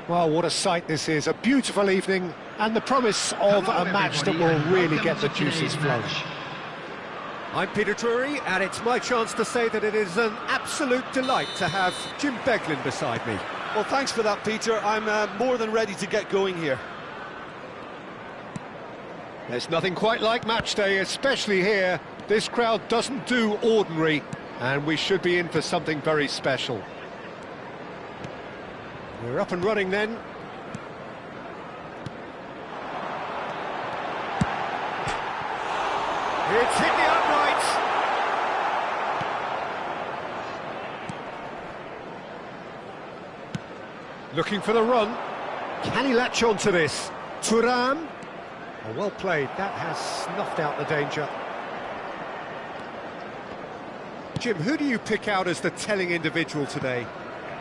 Well, what a sight this is. A beautiful evening and the promise of a match that will really get the juices flowing. I'm Peter Drury, and it's my chance to say that it is an absolute delight to have Jim Beglin beside me. Well, thanks for that, Peter. I'm more than ready to get going here. There's nothing quite like match day, especially here. This crowd doesn't do ordinary, and we should be in for something very special. We're up and running then. It's hit the uprights. Looking for the run. Can he latch on to this? Thuram. Oh, well played. That has snuffed out the danger. Jim, who do you pick out as the telling individual today?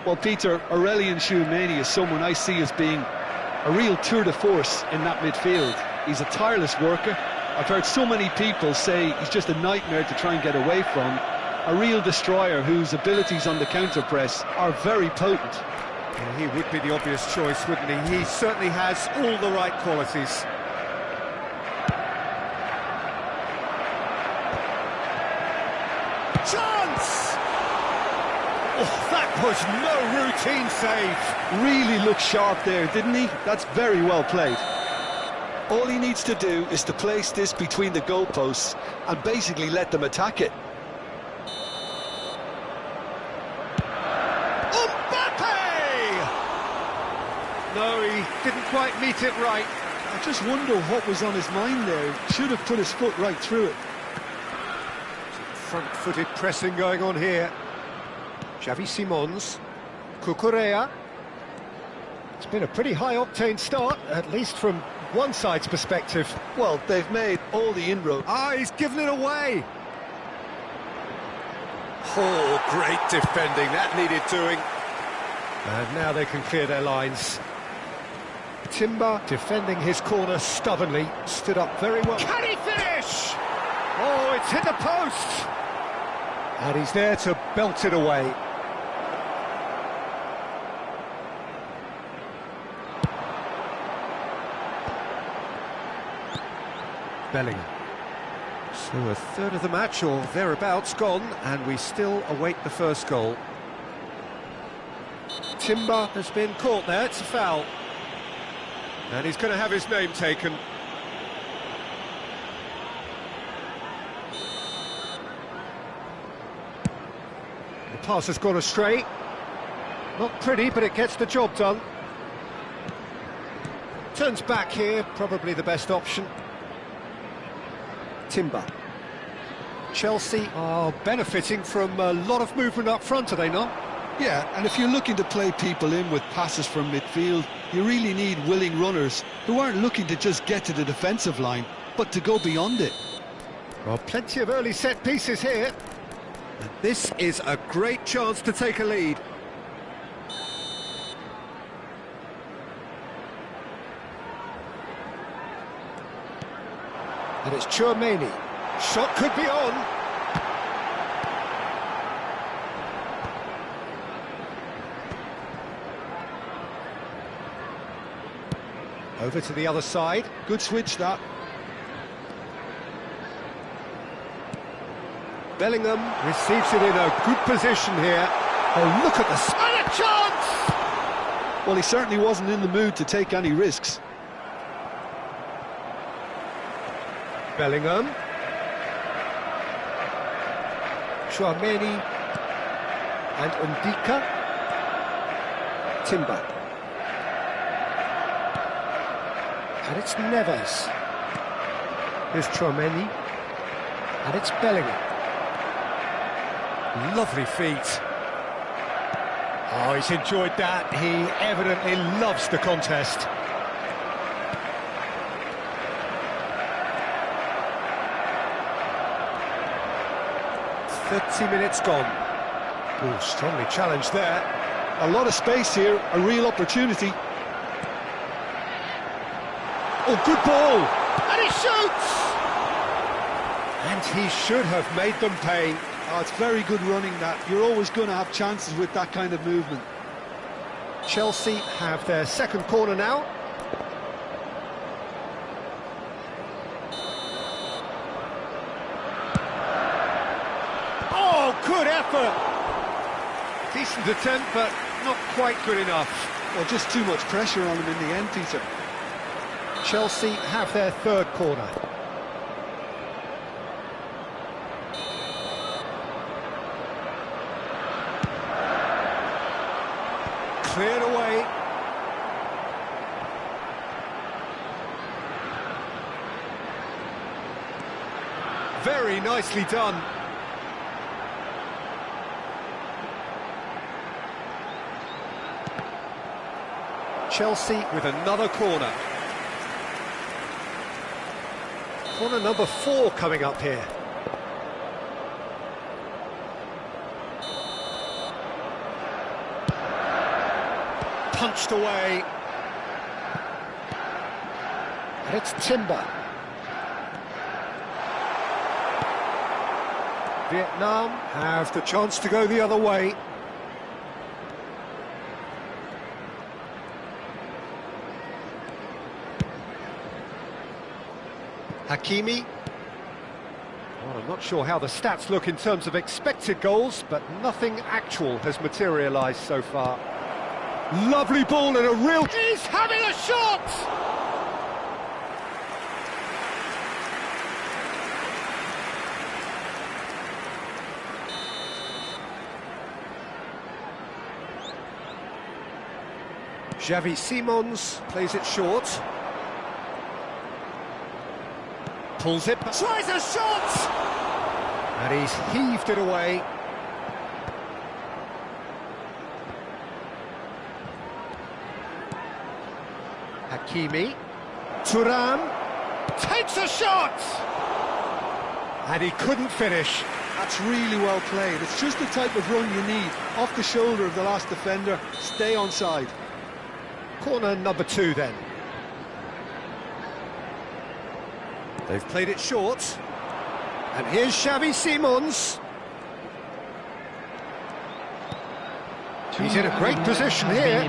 Well, Peter, Aurelien Tchouameni is someone I see as being a real tour de force in that midfield. He's a tireless worker. I've heard so many people say he's just a nightmare to try and get away from. A real destroyer whose abilities on the counter-press are very potent. Yeah, he would be the obvious choice, wouldn't he? He certainly has all the right qualities. Chance! Oh, that was no routine save. Really looked sharp there, didn't he? That's very well played. All he needs to do is to place this between the goalposts and basically let them attack it. Mbappe! No, he didn't quite meet it right. I just wonder what was on his mind there. Should have put his foot right through it. Front-footed pressing going on here. Xavi Simons, Cucurella. It's been a pretty high-octane start, at least from one side's perspective. Well, they've made all the inroads. Ah, he's given it away. Oh, great defending, that needed doing. And now they can clear their lines. Timber defending his corner stubbornly, stood up very well. Can he finish? Oh, it's hit the post. And he's there to belt it away. Bellingham. So a third of the match or thereabouts gone, and we still await the first goal. Timber has been caught there, it's a foul. And he's going to have his name taken. The pass has gone astray. Not pretty, but it gets the job done. Turns back here, probably the best option. Timber. Chelsea are benefiting from a lot of movement up front, are they not? Yeah, and if you're looking to play people in with passes from midfield, you really need willing runners who aren't looking to just get to the defensive line, but to go beyond it. Well, plenty of early set pieces here. And this is a great chance to take a lead. And it's Tchouameni. Shot could be on. Over to the other side. Good switch, that. Bellingham receives it in a good position here. Oh, look at the... And a chance! Well, he certainly wasn't in the mood to take any risks. Bellingham. Chouameni. And Ndika. Timber. And it's Neves. Here's Chouameni. And it's Bellingham. Lovely feet. Oh, he's enjoyed that. He evidently loves the contest. .30 gone. Oh, strongly challenged there. A lot of space here, a real opportunity. Oh, good ball! And he shoots! And he should have made them pay. Oh, it's very good running that. You're always going to have chances with that kind of movement. Chelsea have their second corner now. Oh, good effort! Decent attempt, but not quite good enough. Well, just too much pressure on him in the end, Peter. Chelsea have their third corner. Cleared away. Very nicely done. Chelsea with another corner. Corner number 4 coming up here. Punched away. And it's Timber. Vietnam have the chance to go the other way. Hakimi. Well, I'm not sure how the stats look in terms of expected goals, but nothing actual has materialised so far. Lovely ball and a real... He's having a shot! Xavi Simons plays it short. Pulls it, tries a shot! And he's heaved it away. Hakimi. Thuram takes a shot! And he couldn't finish. That's really well played. It's just the type of run you need. Off the shoulder of the last defender, stay onside. Corner number 2 then. They've played it short. And here's Xavi Simons. He's in a great position here.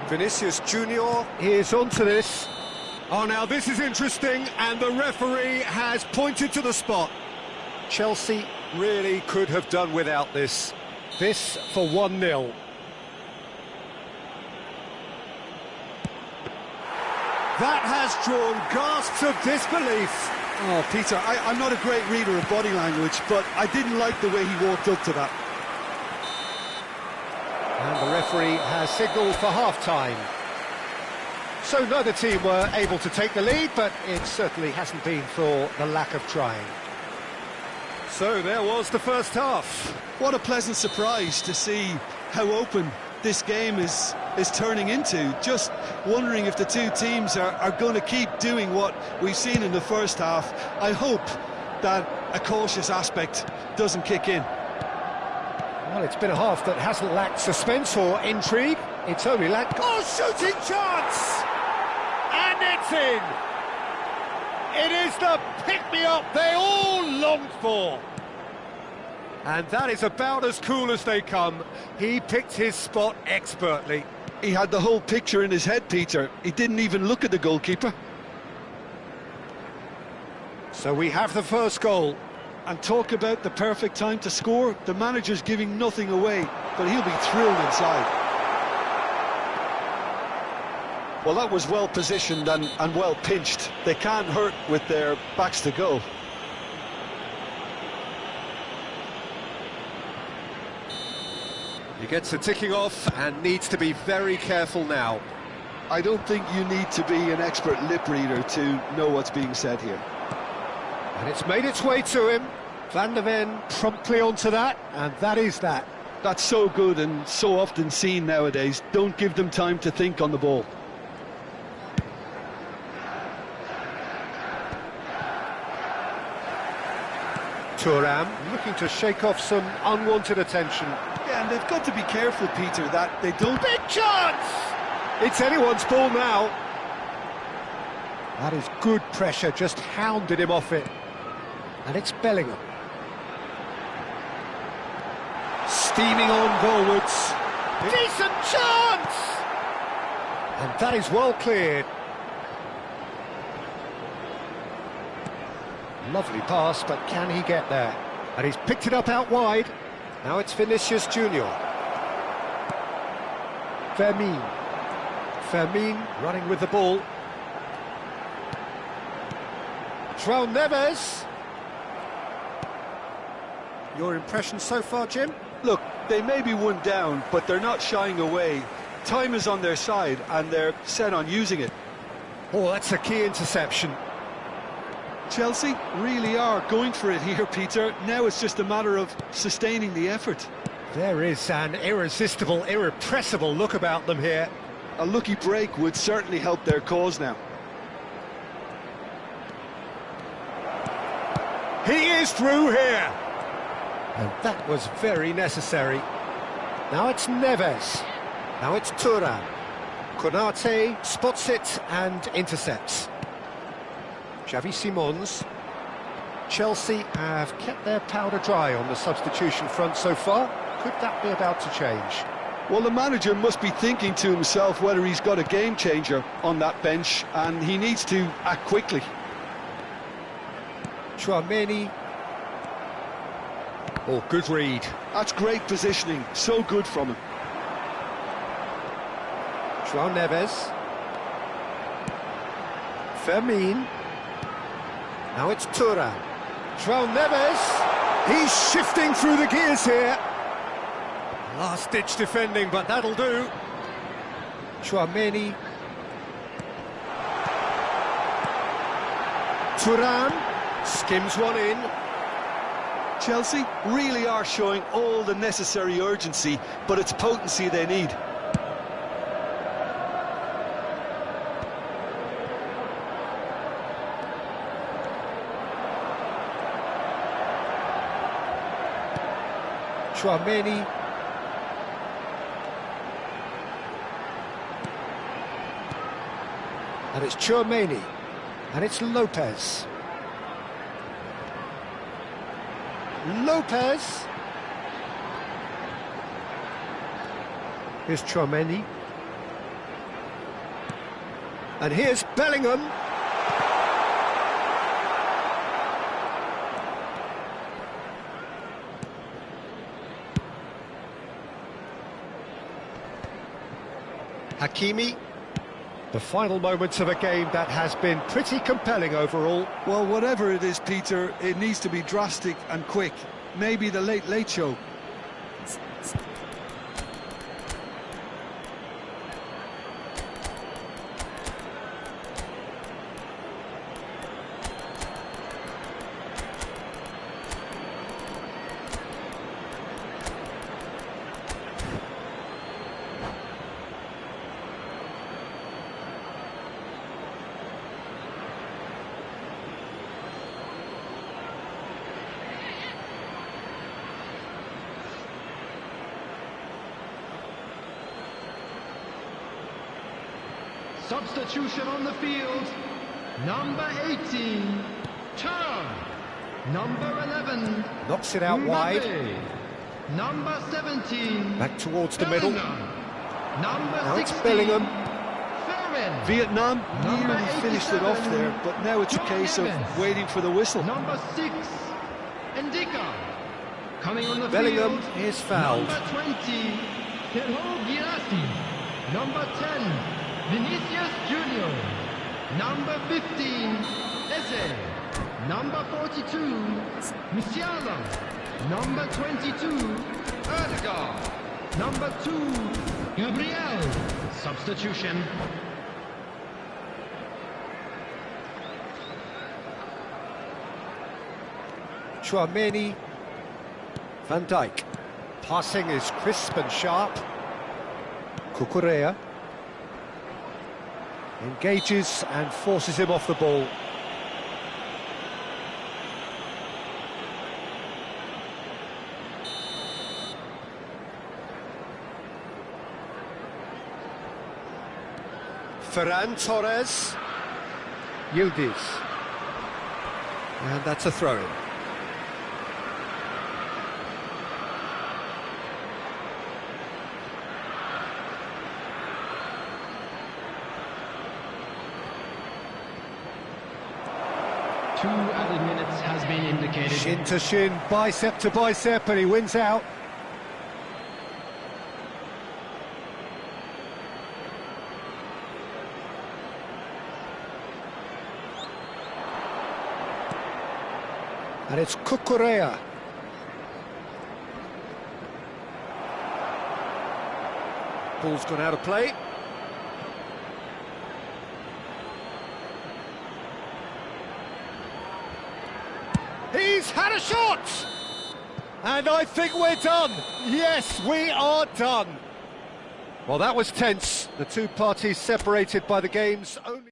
Vinicius Junior is onto this. Oh, now this is interesting, and the referee has pointed to the spot. Chelsea really could have done without this. This for 1-0. That has drawn gasps of disbelief. Oh, Peter, I'm not a great reader of body language, but I didn't like the way he walked up to that. And the referee has signalled for half-time. So neither team were able to take the lead, but it certainly hasn't been for the lack of trying. So there was the first half. What a pleasant surprise to see how open this game is turning into. Just wondering if the two teams are going to keep doing what we've seen in the first half. I hope that a cautious aspect doesn't kick in. Well, it's been a half that hasn't lacked suspense or intrigue. It's only lacked... Oh, shooting chance! And it's in! It is the pick-me-up they all longed for. And that is about as cool as they come. He picked his spot expertly. He had the whole picture in his head, Peter. He didn't even look at the goalkeeper. So we have the first goal. And talk about the perfect time to score. The manager's giving nothing away. but he'll be thrilled inside. Well, that was well positioned and well pinched. They can't hurt with their backs to goal. He gets the ticking off and needs to be very careful now. I don't think you need to be an expert lip reader to know what's being said here. And it's made its way to him. Van der Ven promptly onto that, and that is that. That's so good and so often seen nowadays. Don't give them time to think on the ball. Thuram looking to shake off some unwanted attention. Yeah, and they've got to be careful, Peter, that they don't... Big chance! It's anyone's ball now. That is good pressure, just hounded him off it. And it's Bellingham. Steaming on goalwards. Decent chance! And that is well cleared. Lovely pass, but can he get there? And he's picked it up out wide. Now it's Vinicius Junior. Fermin running with the ball. João Neves. Your impression so far, Jim? Look, they may be one down, but they're not shying away. Time is on their side, and they're set on using it. Oh, that's a key interception. Chelsea really are going for it here, Peter. Now it's just a matter of sustaining the effort. There is an irresistible, irrepressible look about them here. A lucky break would certainly help their cause now. He is through here. And that was very necessary. Now it's Neves. Now it's Thuram. Konate spots it and intercepts. Xavi Simons. Chelsea have kept their powder dry on the substitution front so far. Could that be about to change? Well, the manager must be thinking to himself whether he's got a game changer on that bench, and he needs to act quickly. Tchouaméni. Oh, good read. That's great positioning, so good from him. João Neves. Fermin. Now it's Thuram. João Neves. He's shifting through the gears here. Last-ditch defending, but that'll do. Tchouaméni. Thuram skims one in. Chelsea really are showing all the necessary urgency, but it's potency they need. Tchouaméni. And it's Tchouaméni. And it's Lopez. Lopez. Here's Tchouaméni. And here's Bellingham. Hakimi. The final moments of a game that has been pretty compelling overall. Well, whatever it is, Peter, it needs to be drastic and quick. Maybe the late show. Substitution on the field. Number 18, Thuram. Number 11, Knocks it out Mbappe. wide. Number 17, Back towards the middle. Bellingham. Number Now it's 16, Bellingham. Fermin. Vietnam Number nearly finished it off 87, there, but now it's a João case of Neves. waiting for the whistle. Number 6, Ndika. Coming on the Bellingham field, is fouled. Number 20, Teo Girassi. Number 10, Vinicius Junior. Number 15, Eze. Number 42, Musiala. Number 22, Erdegaard. Number 2, Gabriel. Substitution. Tchouameni, Van Dijk. Passing is crisp and sharp. Cucurella engages and forces him off the ball. Ferran Torres. Yildiz. And that's a throw-in. Two added minutes has been indicated. Shin to shin, bicep to bicep, and he wins out. And it's Cucurella. Ball's gone out of play. He's had a shot! And I think we're done. Yes, we are done. Well, that was tense. The two parties separated by the game's only...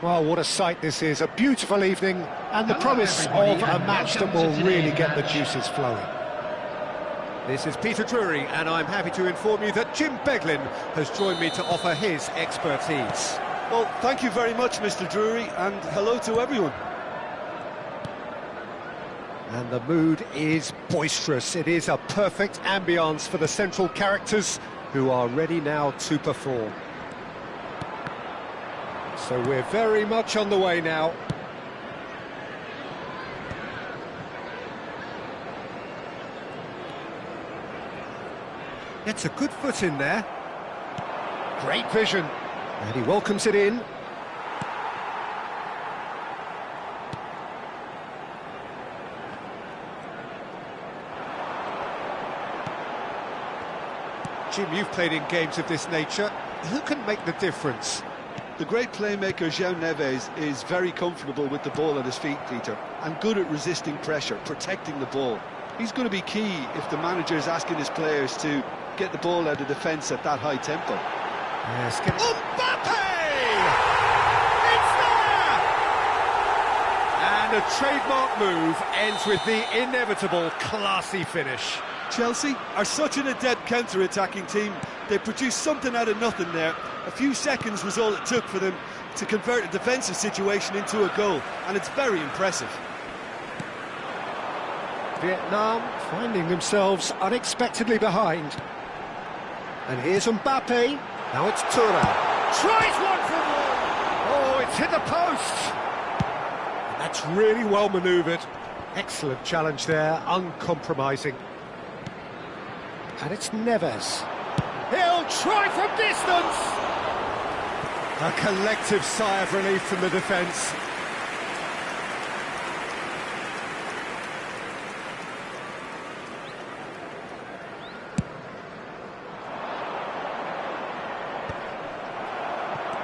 Well, what a sight this is. A beautiful evening and the promise of a match that will really get the juices flowing. This is Peter Drury, and I'm happy to inform you that Jim Beglin has joined me to offer his expertise. Well, thank you very much, Mr. Drury, and hello to everyone. And the mood is boisterous. It is a perfect ambience for the central characters who are ready now to perform. So we're very much on the way now. Gets a good foot in there. Great vision. And he welcomes it in. Jim, you've played in games of this nature. Who can make the difference? The great playmaker João Neves is very comfortable with the ball at his feet, Peter, and good at resisting pressure, protecting the ball. He's going to be key if the manager is asking his players to get the ball out of defence at that high tempo. Yes, Mbappe! It's there! And a trademark move ends with the inevitable classy finish. Chelsea are such an adept counter-attacking team. They produced something out of nothing there. A few seconds was all it took for them to convert a defensive situation into a goal, and it's very impressive. Vietnam finding themselves unexpectedly behind. And here's Mbappe. Now it's Thuram. Tries one for one. Oh, it's hit the post. And that's really well manoeuvred. Excellent challenge there, uncompromising. And it's Neves. He'll try from distance. A collective sigh of relief from the defence.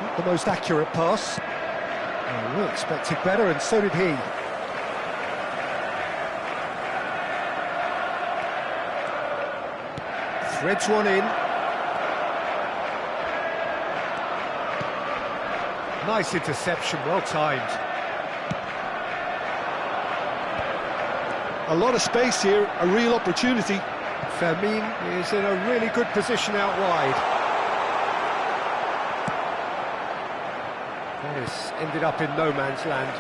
Not the most accurate pass. Oh, we expected better, and so did he. Threads one in. Nice interception, well timed. A lot of space here, a real opportunity. Fermin is in a really good position out wide. This ended up in no man's land.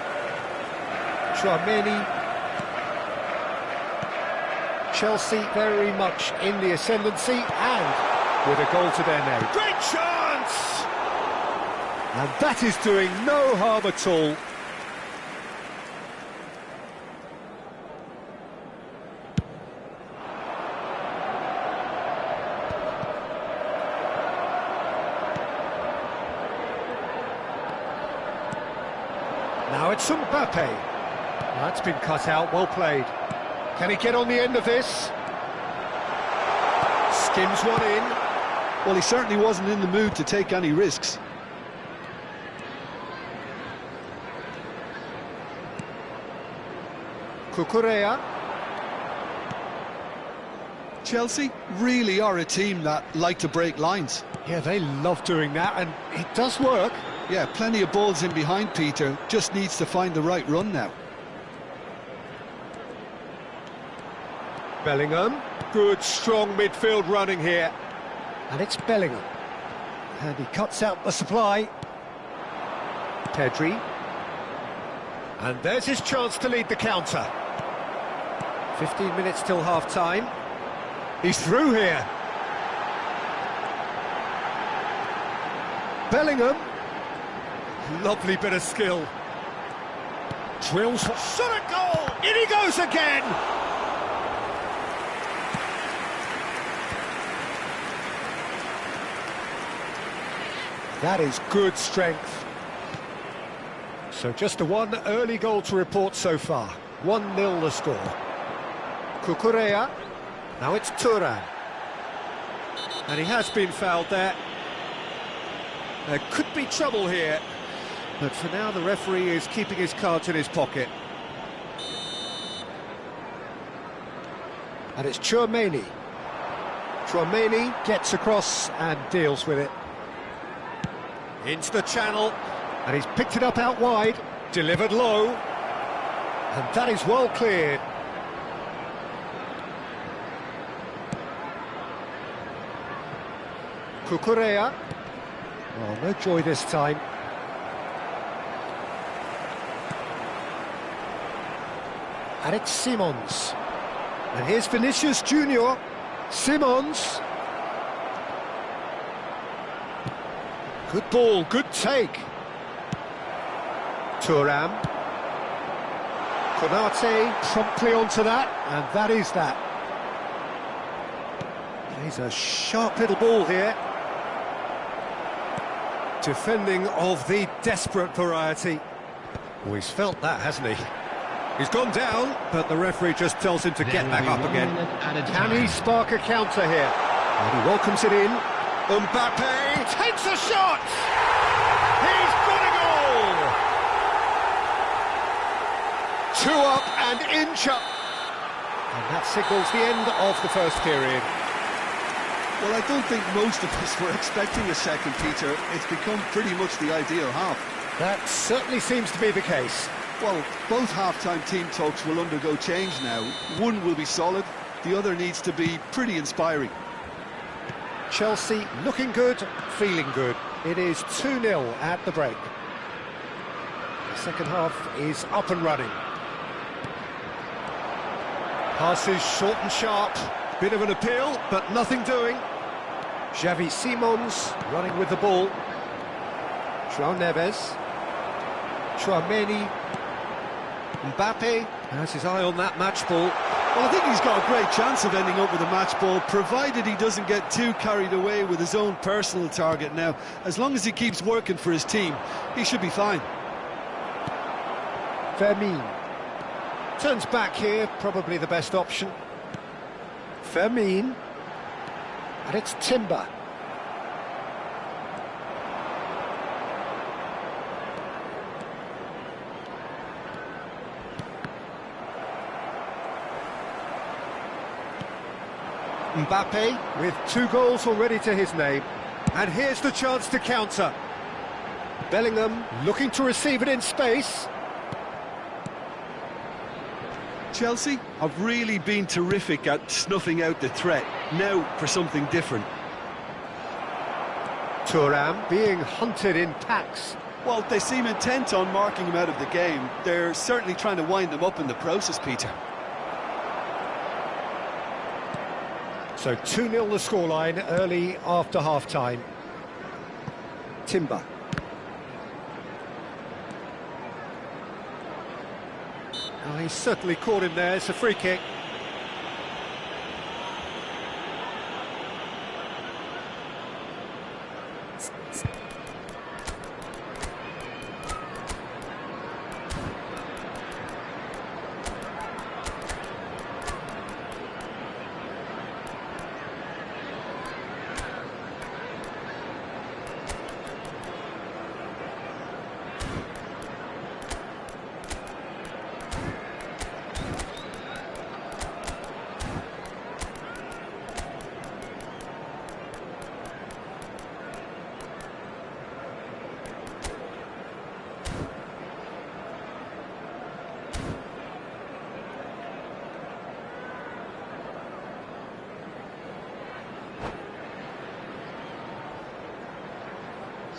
Tchouaméni. Chelsea very much in the ascendancy and with a goal to their name. Great chance! And that is doing no harm at all. Now it's Mbappe. That's been cut out, well played. Can he get on the end of this? Skims one in. Well, he certainly wasn't in the mood to take any risks. Cucurella. Chelsea really are a team that like to break lines. Yeah, they love doing that, and it does work. Yeah, plenty of balls in behind Peter, just needs to find the right run now. Bellingham, good strong midfield running here. And it's Bellingham. And he cuts out the supply. Pedri. And there's his chance to lead the counter. 15 minutes till half-time. He's through here. Bellingham. Lovely bit of skill. Drills. Shot a goal! In he goes again! That is good strength. So just the one early goal to report so far. 1-0 the score. Cucurella. Now it's Thuram. And he has been fouled there. There could be trouble here. But for now the referee is keeping his cards in his pocket. And it's Tchouaméni. Tchouaméni gets across and deals with it. Into the channel, and he's picked it up out wide, delivered low, and that is well cleared. Cucurella. Oh, no joy this time. And it's Simons. And here's Vinicius Junior. Simons. Good ball, good take. Thuram. Konate promptly onto that, and that is that. He's a sharp little ball here. Defending of the desperate variety. Oh, he's felt that, hasn't he? He's gone down, but the referee just tells him to get back up again. Can he spark a counter here? And he welcomes it in. Mbappe takes a shot! He's got a goal! 2 up and inch up. And that signals the end of the first period. Well, I don't think most of us were expecting a second, Peter. It's become pretty much the ideal half. That certainly seems to be the case. Well, both half-time team talks will undergo change now. One will be solid, the other needs to be pretty inspiring. Chelsea looking good, feeling good. It is 2-0 at the break. The second half is up and running. Passes short and sharp. Bit of an appeal, but nothing doing. Xavi Simons running with the ball. João Neves. Tchouaméni. Mbappe has his eye on that match ball. Well, I think he's got a great chance of ending up with a match ball, provided he doesn't get too carried away with his own personal target now. As long as he keeps working for his team, he should be fine. Fermin. Turns back here, probably the best option. Fermin. And it's Timber. Mbappe with 2 goals already to his name. And here's the chance to counter. Bellingham looking to receive it in space. Chelsea have really been terrific at snuffing out the threat. Now for something different. Thuram being hunted in packs. Well, they seem intent on marking him out of the game. They're certainly trying to wind him up in the process, Peter. So 2-0 the scoreline early after half-time. Timber. Oh, he's certainly caught him there. It's a free kick.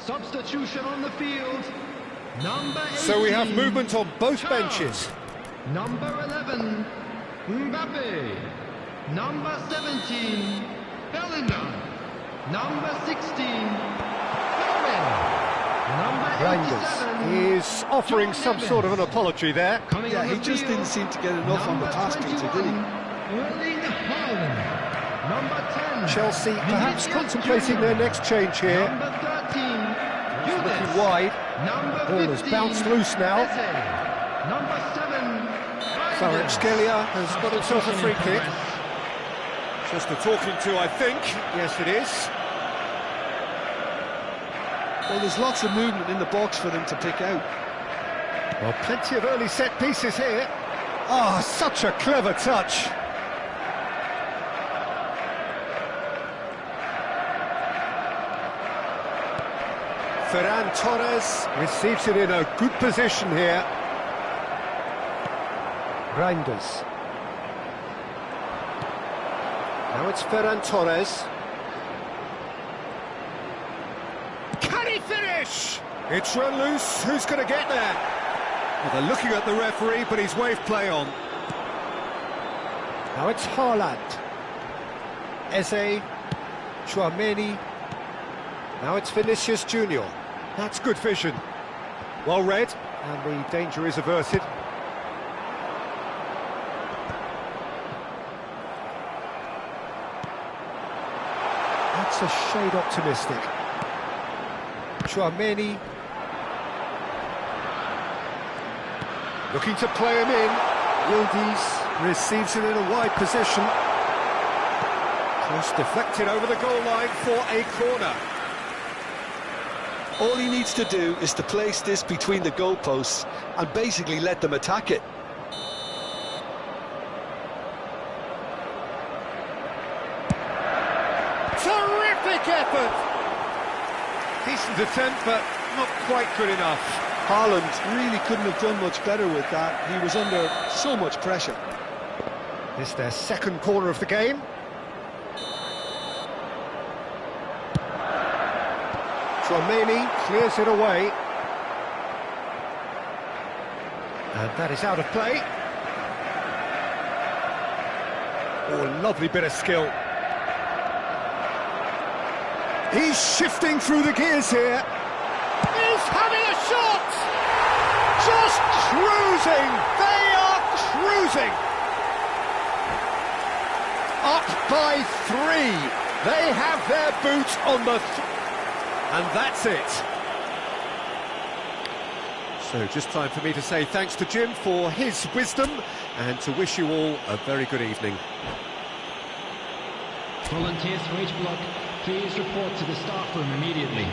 Substitution on the field. Number 18. So we have movement on both benches. Number 11, Mbappe. Number 17, Bellingham. Number 16, Fermin. Number 87 is offering some sort of an apology there. Yeah, he just didn't seem to get enough on the pass, Peter, did he? Erling Haaland. Number 10, Chelsea perhaps contemplating their next change here. Number 13, Looking wide. Number Ball has 15, bounced loose now. Eze. Number 7, Kvaratskhelia has got himself a free kick. Just a talking to, I think. Yes, it is. Well, there's lots of movement in the box for them to pick out. Well, plenty of early set pieces here. Ah, such a clever touch. Ferran Torres receives it in a good position here. Reinders. Now it's Ferran Torres. Can he finish? It's run loose. Who's going to get there? Well, they're looking at the referee, but he's waved play on. Now it's Haaland. Eze. Tchouaméni. Now it's Vinicius Junior. That's good vision. Well read, and the danger is averted. That's a shade optimistic. Tchouaméni. Looking to play him in. Yildiz receives it in a wide position. Cross deflected over the goal line for a corner. All he needs to do is to place this between the goalposts and basically let them attack it. Terrific effort! Decent attempt, but not quite good enough. Haaland really couldn't have done much better with that. He was under so much pressure. This is their second corner of the game. Tchouaméni clears it away. And that is out of play. Oh, lovely bit of skill. He's shifting through the gears here. He's having a shot! Just cruising! They are cruising! Up by 3. They have their boot on the... and that's it. So just time for me to say thanks to Jim for his wisdom and to wish you all a very good evening. Volunteers for each block, please report to the staff room immediately.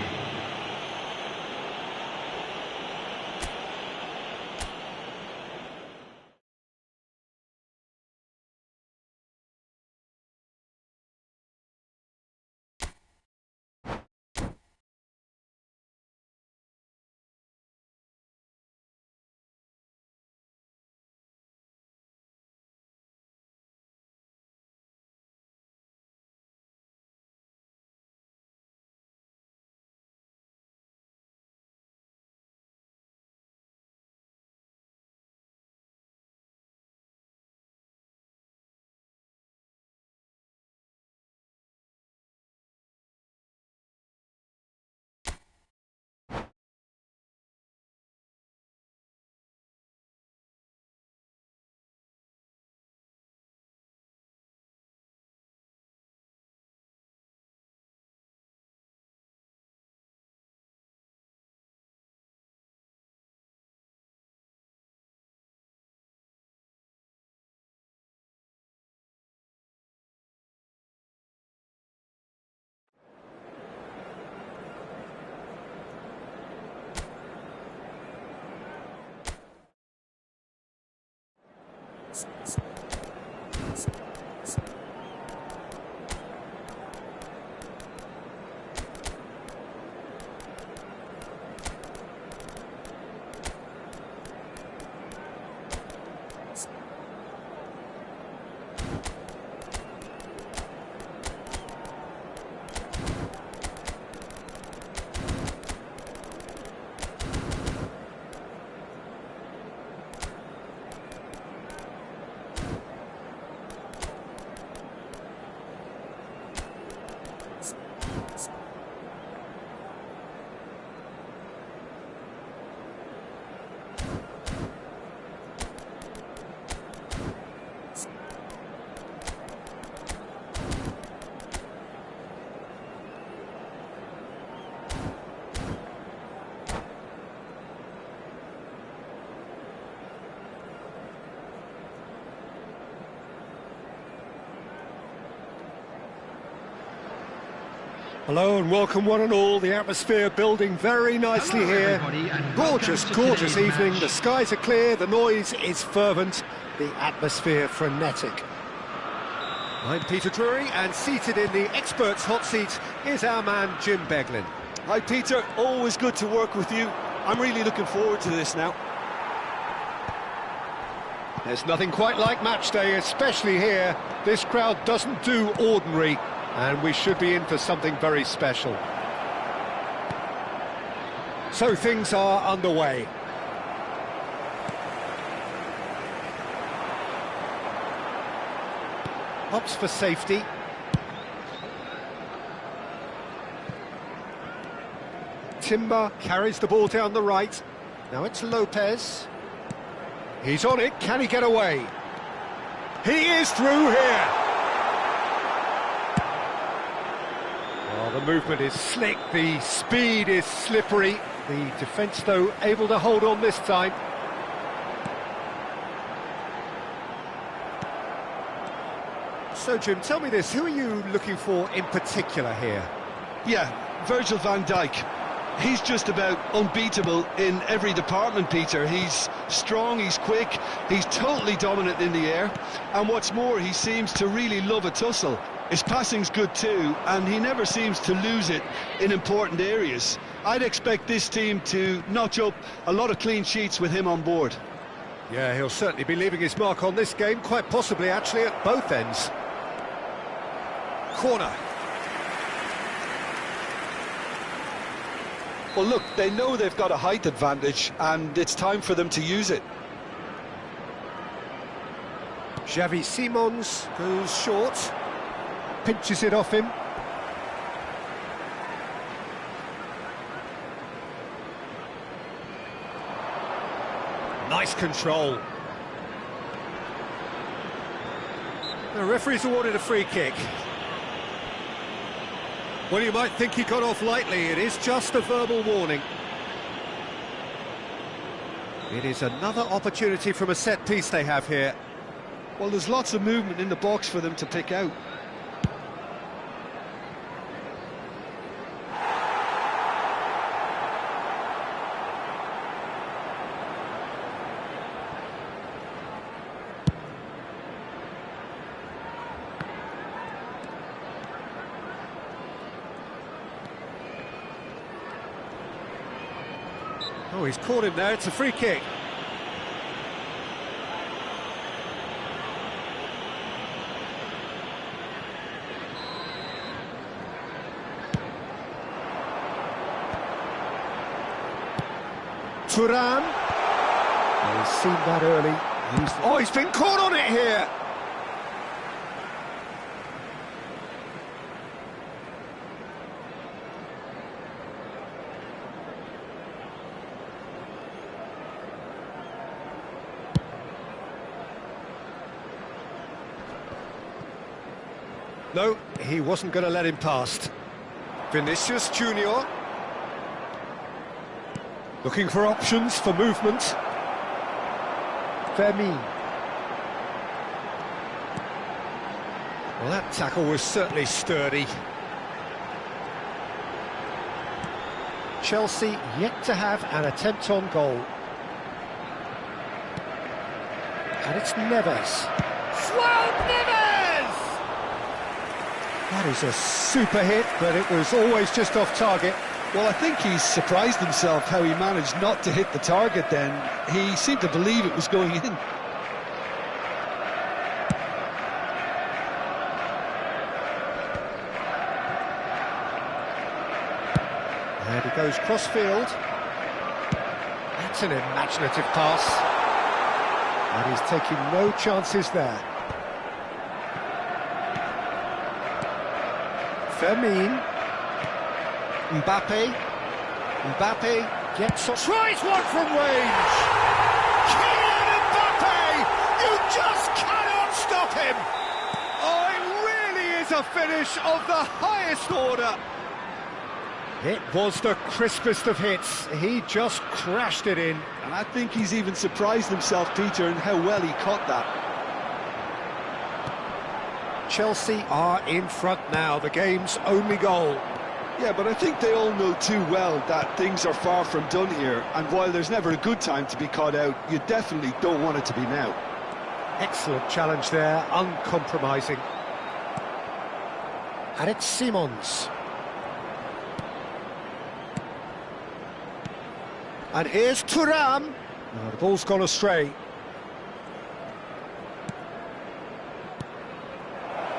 Hello and welcome one and all. The atmosphere building very nicely here. Gorgeous, gorgeous evening. The skies are clear, the noise is fervent, the atmosphere frenetic. I'm Peter Drury, and seated in the experts' hot seat is our man Jim Beglin. Hi Peter, always good to work with you. I'm really looking forward to this now. There's nothing quite like match day, especially here. This crowd doesn't do ordinary, and we should be in for something very special. So things are underway. Opts for safety. Timber carries the ball down the right. Now it's Lopez. He's on it. Can he get away? He is through here. Oh, the movement is slick. The speed is slippery. The defence, though, able to hold on this time. So, Jim, tell me this. Who are you looking for in particular here? Yeah, Virgil van Dijk. He's just about unbeatable in every department, Peter. He's strong, he's quick, he's totally dominant in the air, and what's more, he seems to really love a tussle. His passing's good too, and he never seems to lose it in important areas. I'd expect this team to notch up a lot of clean sheets with him on board. Yeah, he'll certainly be leaving his mark on this game, quite possibly actually at both ends. Corner. Well, look, they know they've got a height advantage, and it's time for them to use it. Xavi Simons goes short, pinches it off him. Nice control. The referee's awarded a free kick. Well, you might think he got off lightly. It is just a verbal warning. It is another opportunity from a set piece they have here. Well, there's lots of movement in the box for them to pick out. Oh, he's caught him there. It's a free kick. Thuram. He's seen that early. Oh, he's been caught on it here. No, he wasn't going to let him past. Vinicius Junior. Looking for options for movement. Fermin. Well, that tackle was certainly sturdy. Chelsea yet to have an attempt on goal. And it's Neves. João Neves! That is a super hit, but it was always just off target. Well, I think he's surprised himself how he managed not to hit the target then. He seemed to believe it was going in. And he goes cross-field. That's an imaginative pass. And he's taking no chances there. Fermin. Mbappe gets... Tries one from range! Kylian Mbappe! You just cannot stop him! Oh, it really is a finish of the highest order! It was the crispest of hits. He just crashed it in. And I think he's even surprised himself, Peter, in how well he caught that. Chelsea are in front now, the game's only goal. Yeah, but I think they all know too well that things are far from done here, and while there's never a good time to be caught out, you definitely don't want it to be now. Excellent challenge there, uncompromising. And it's Simons. And here's Thuram. No, the ball's gone astray.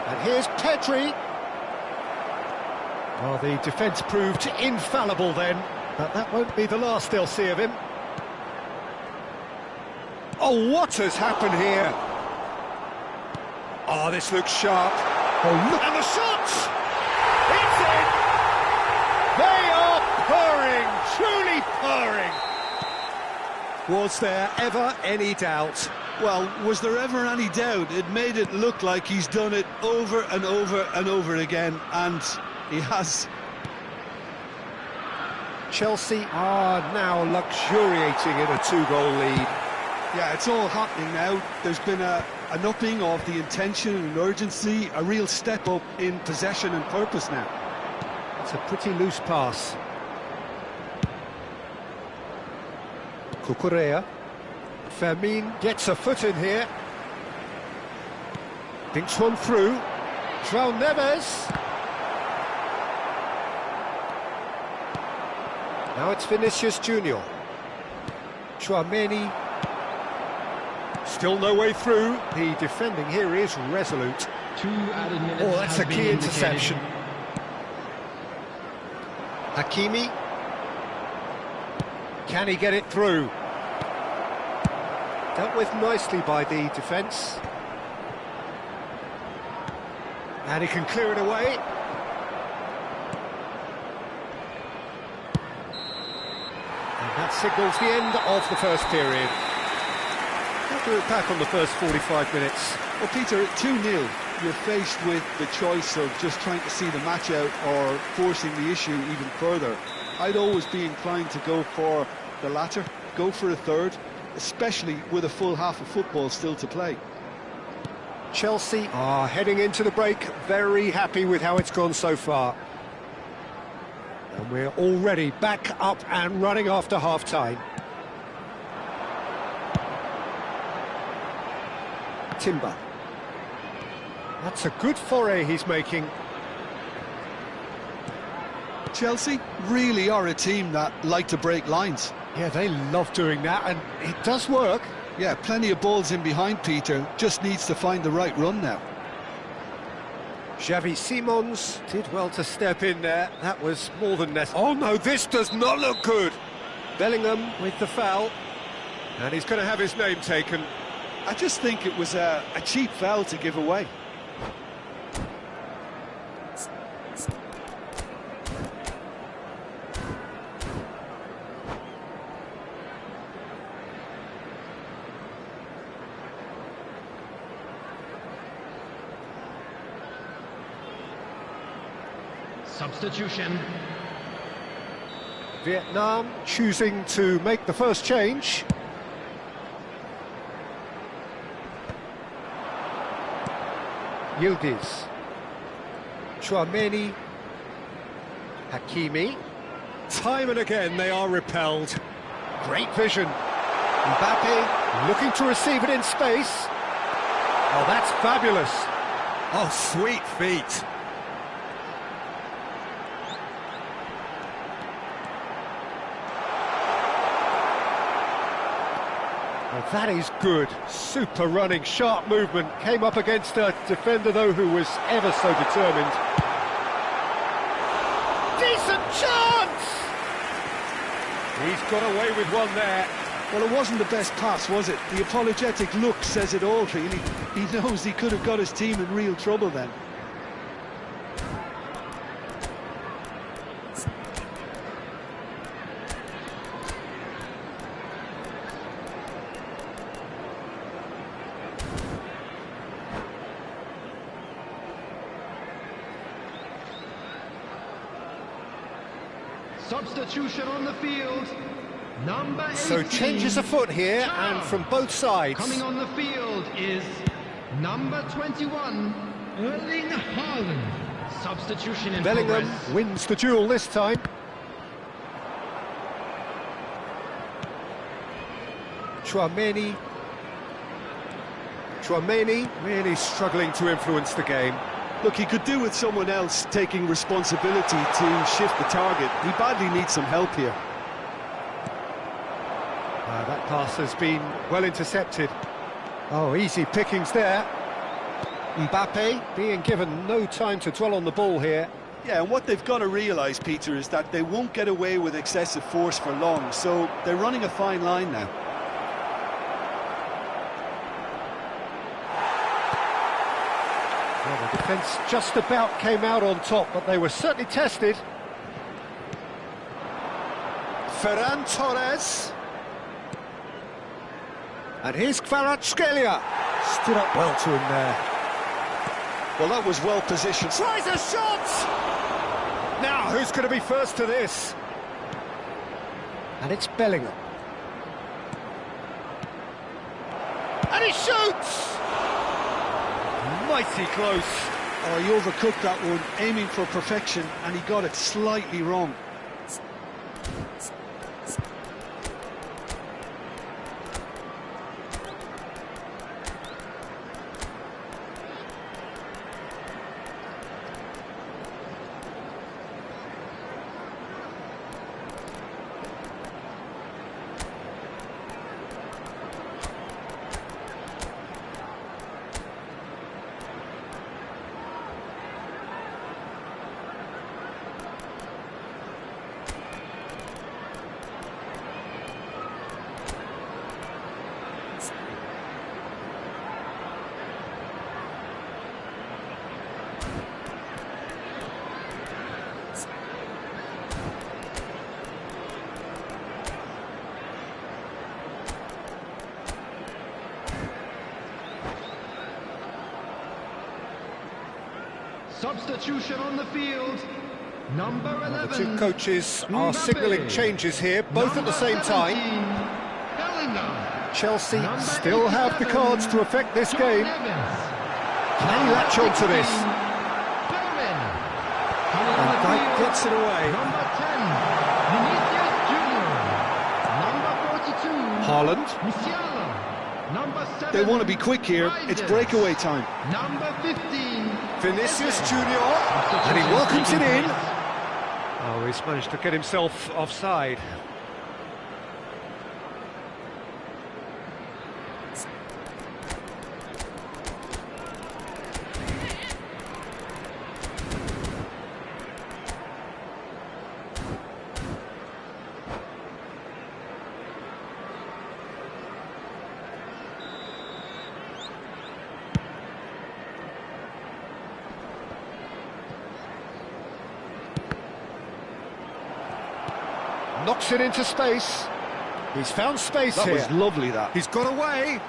And here's Pedri. Well, the defence proved infallible then, but that won't be the last they'll see of him. Oh, what has happened here? Oh, this looks sharp. Oh, look. And the shot! It's in! They are purring, truly purring. Was there ever any doubt? Well, was there ever any doubt? It made it look like he's done it over and over and over again, and he has. Chelsea are now luxuriating in a two-goal lead. Yeah, it's all happening now. There's been an upping of the intention and urgency, a real step up in possession and purpose now. It's a pretty loose pass. Cucurella. Fermin gets a foot in here. Dinks one through. João Neves. Now it's Vinicius Junior. Tchouaméni. Still no way through. The defending here is resolute. 2 added minutes. Oh, that's a have key been indicated. interception. Hakimi. Can he get it through? Dealt with nicely by the defence. And he can clear it away. And that signals the end of the first period. We'll do it back on the first 45 minutes. Well, Peter, at 2-0, you're faced with the choice of just trying to see the match out or forcing the issue even further. I'd always be inclined to go for the latter, go for a third, especially with a full half of football still to play. Chelsea are heading into the break, very happy with how it's gone so far. And we're already back up and running after half-time. Timber. That's a good foray he's making. Chelsea really are a team that like to break lines. Yeah, they love doing that, and it does work. Yeah, plenty of balls in behind Peter, just needs to find the right run now. Xavi Simons did well to step in there. That was more than necessary. Oh no, this does not look good. Bellingham with the foul, and he's going to have his name taken. I just think it was a cheap foul to give away. Substitution. Vietnam choosing to make the first change. Yildiz. Chouameni. Hakimi. Time and again they are repelled. Great vision. Mbappe looking to receive it in space. Oh, that's fabulous. Oh, sweet feet. Well, that is good. Super running, sharp movement. Came up against a defender, though, who was ever so determined. Decent chance! He's got away with one there. Well, it wasn't the best pass, was it? The apologetic look says it all, really. He knows he could have got his team in real trouble then. Substitution on the field. Number 18. So changes afoot here, and from both sides. Coming on the field is number 21, Erling Haaland. Substitution in Bellingham progress. wins the duel this time. Chouameni really struggling to influence the game. Look, he could do with someone else taking responsibility to shift the target. He badly needs some help here. That pass has been well intercepted. Oh, easy pickings there. Mbappe being given no time to dwell on the ball here. Yeah, and what they've got to realise, Peter, is that they won't get away with excessive force for long, so they're running a fine line now. Well, the defence just about came out on top, but they were certainly tested. Ferran Torres. And here's Kvaratskhelia. Stood up well to him there. Well, that was well positioned. Tries a shot! Now, who's going to be first to this? And it's Bellingham. And he shoots! Mighty close. Oh, he overcooked that one, aiming for perfection, and he got it slightly wrong. Substitution on the field. Number 11. The two coaches are Mbappe. signalling changes here, both at the same time. Bellingham. Chelsea Number still have the 87, cards to affect this Kai game. Havertz. Can he latch on to this? Bergwijn. And that gets it away. Number 10, Vinicius Junior. Number 42, Haaland. Musiala. Number 7, They want to be quick here. It's breakaway time. Number 15, Vinicius Eze. Junior. And he welcomes it in. Oh, he's managed to get himself offside. Knocks it into space. He's found space That here. was lovely, that. He's got away.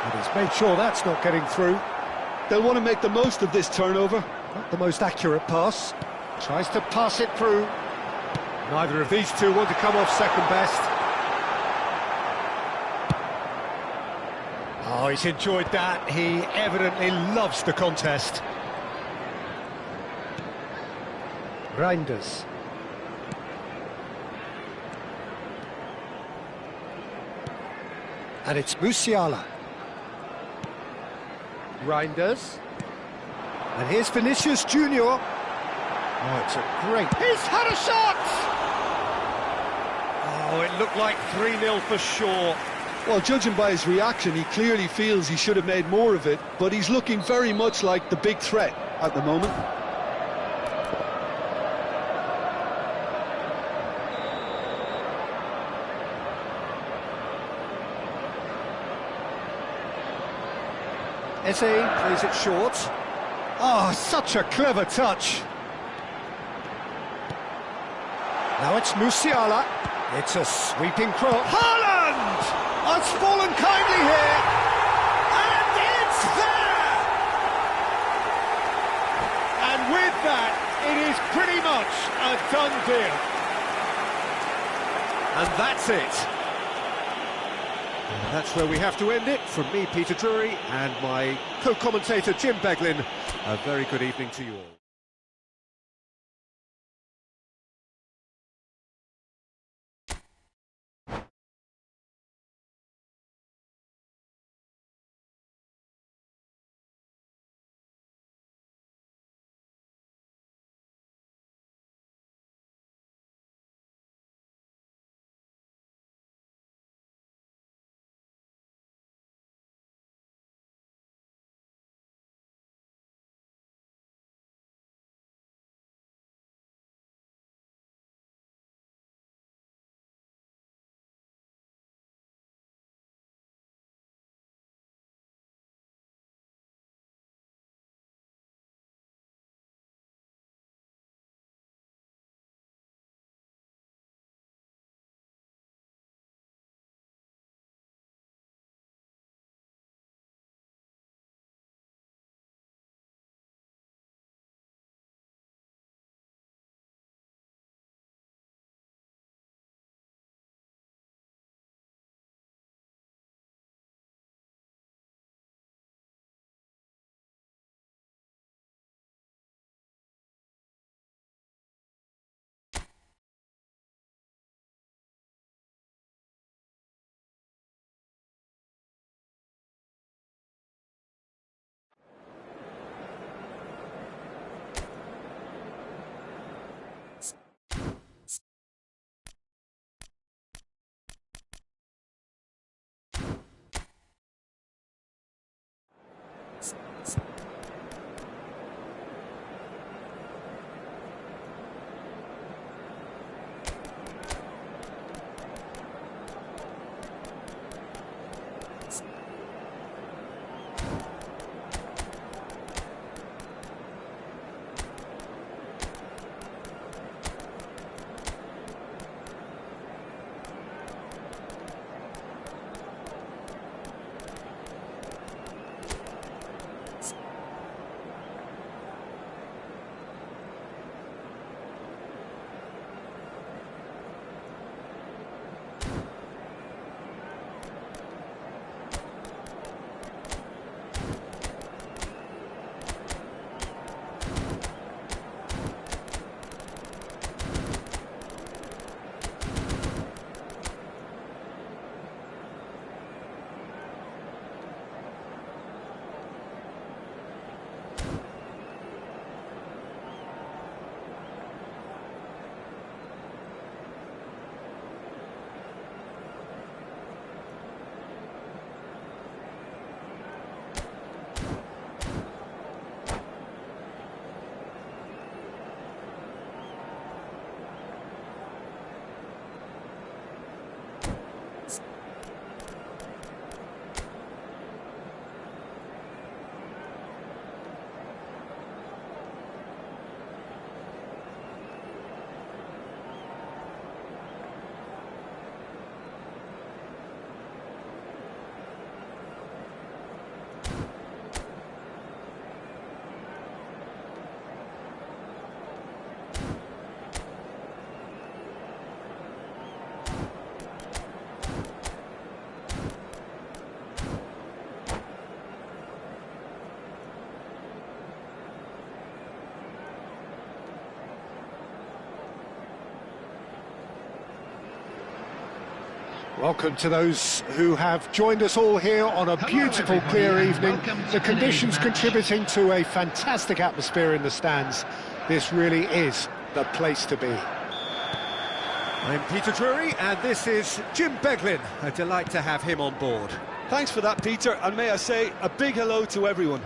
And he's made sure that's not getting through. They'll want to make the most of this turnover. Not the most accurate pass. Tries to pass it through. Neither of these two want to come off second best. Oh, he's enjoyed that. He evidently loves the contest. Reinders. And it's Musiala. Reinders. And here's Vinicius Junior. Oh, it's a great... He's had a shot! Oh, it looked like 3-0 for sure. Well, judging by his reaction, he clearly feels he should have made more of it, but he's looking very much like the big threat at the moment. Eze plays it short. Oh, such a clever touch. Now it's Musiala. It's a sweeping cross. Haaland has fallen kindly here. And it's there! And with that, it is pretty much a done deal. And that's it. And that's where we have to end it. From me, Peter Drury, and my co-commentator, Jim Beglin. A very good evening to you all. Welcome to those who have joined us all here on a beautiful, everybody, clear and evening. welcome to The conditions today's match. contributing to a fantastic atmosphere in the stands. This really is the place to be. I'm Peter Drury, and this is Jim Beglin. A delight to have him on board. Thanks for that, Peter, and may I say a big hello to everyone.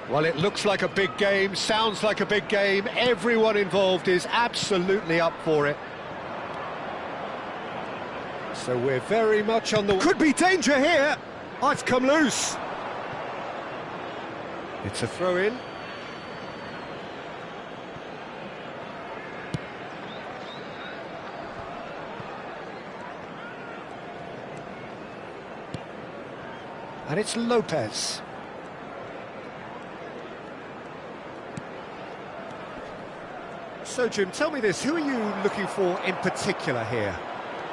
Well, it looks like a big game, sounds like a big game. Everyone involved is absolutely up for it. So we're very much on the... Could be danger here! Oh, it's come loose. It's a throw-in. And it's Lopez. So, Jim, tell me this, who are you looking for in particular here?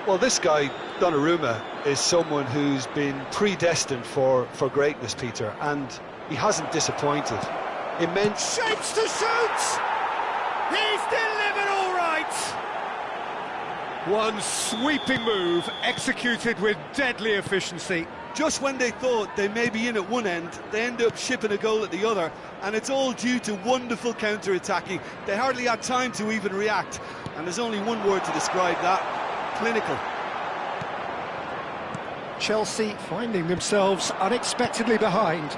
Well, this guy, Donnarumma, is someone who's been predestined for greatness, Peter, and he hasn't disappointed. Immense... Shapes to shoot! He's delivered all right! One sweeping move, executed with deadly efficiency. Just when they thought they may be in at one end, they end up shipping a goal at the other, and it's all due to wonderful counter-attacking. They hardly had time to even react, and there's only one word to describe that: clinical. Chelsea finding themselves unexpectedly behind.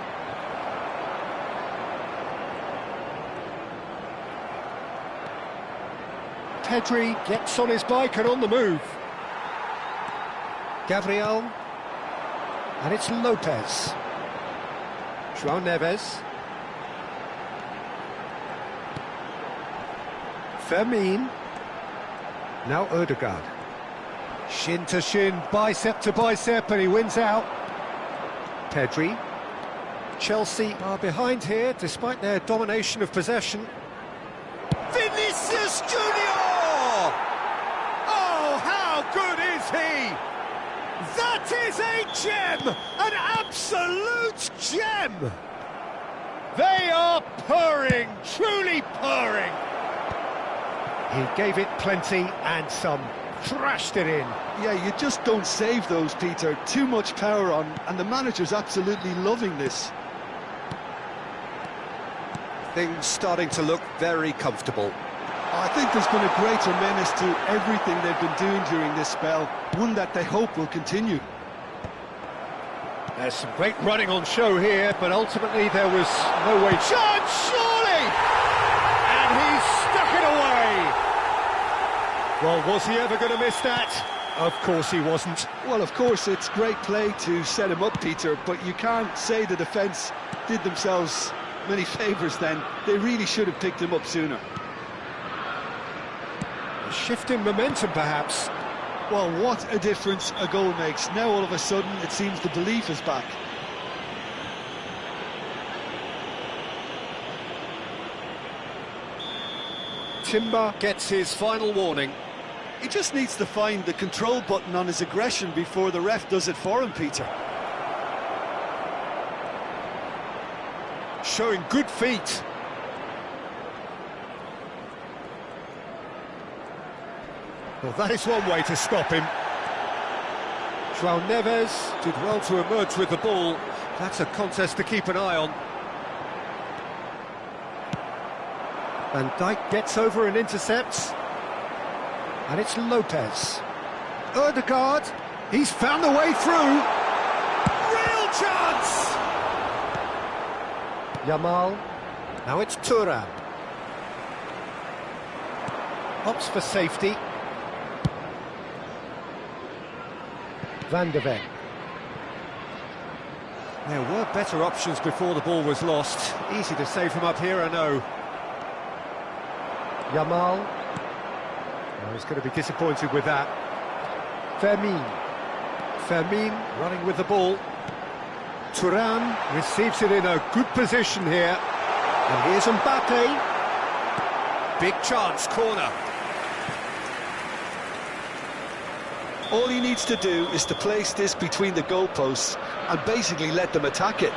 Pedri gets on his bike and on the move. Gabriel. And it's Lopez. João Neves. Fermin. Now Ødegaard. Shin to shin, bicep to bicep, and he wins out. Pedri. Chelsea are behind here, despite their domination of possession. Vinicius Junior! Oh, how good is he! That is a gem! An absolute gem! They are purring, truly purring. He gave it plenty and some, thrashed it in. Yeah, you just don't save those, Peter. Too much power on, and the manager's absolutely loving this. Things starting to look very comfortable. I think there's been a greater menace to everything they've been doing during this spell, one that they hope will continue. There's some great running on show here, but ultimately there was no way. Chance, surely! And he's stuck it away! Well, was he ever going to miss that? Of course he wasn't. Well, of course, it's great play to set him up, Peter, but you can't say the defence did themselves many favours then. They really should have picked him up sooner. A shift in momentum, perhaps. Well, what a difference a goal makes. Now, all of a sudden, it seems the belief is back. Timber gets his final warning. He just needs to find the control button on his aggression before the ref does it for him, Peter. Showing good feet. Well, that is one way to stop him. João Neves did well to emerge with the ball. That's a contest to keep an eye on. Van Dijk gets over and intercepts. And it's Lopez. Ødegaard, he's found the way through. Real chance! Yamal, now it's Thuram. Opts for safety. Van de Ven. There were better options before the ball was lost. Easy to save from up here, I know. Yamal. Oh, he's going to be disappointed with that. Fermin. Fermin running with the ball. Thuram receives it in a good position here. And here's Mbappe. Big chance, corner. All he needs to do is to place this between the goalposts and basically let them attack it.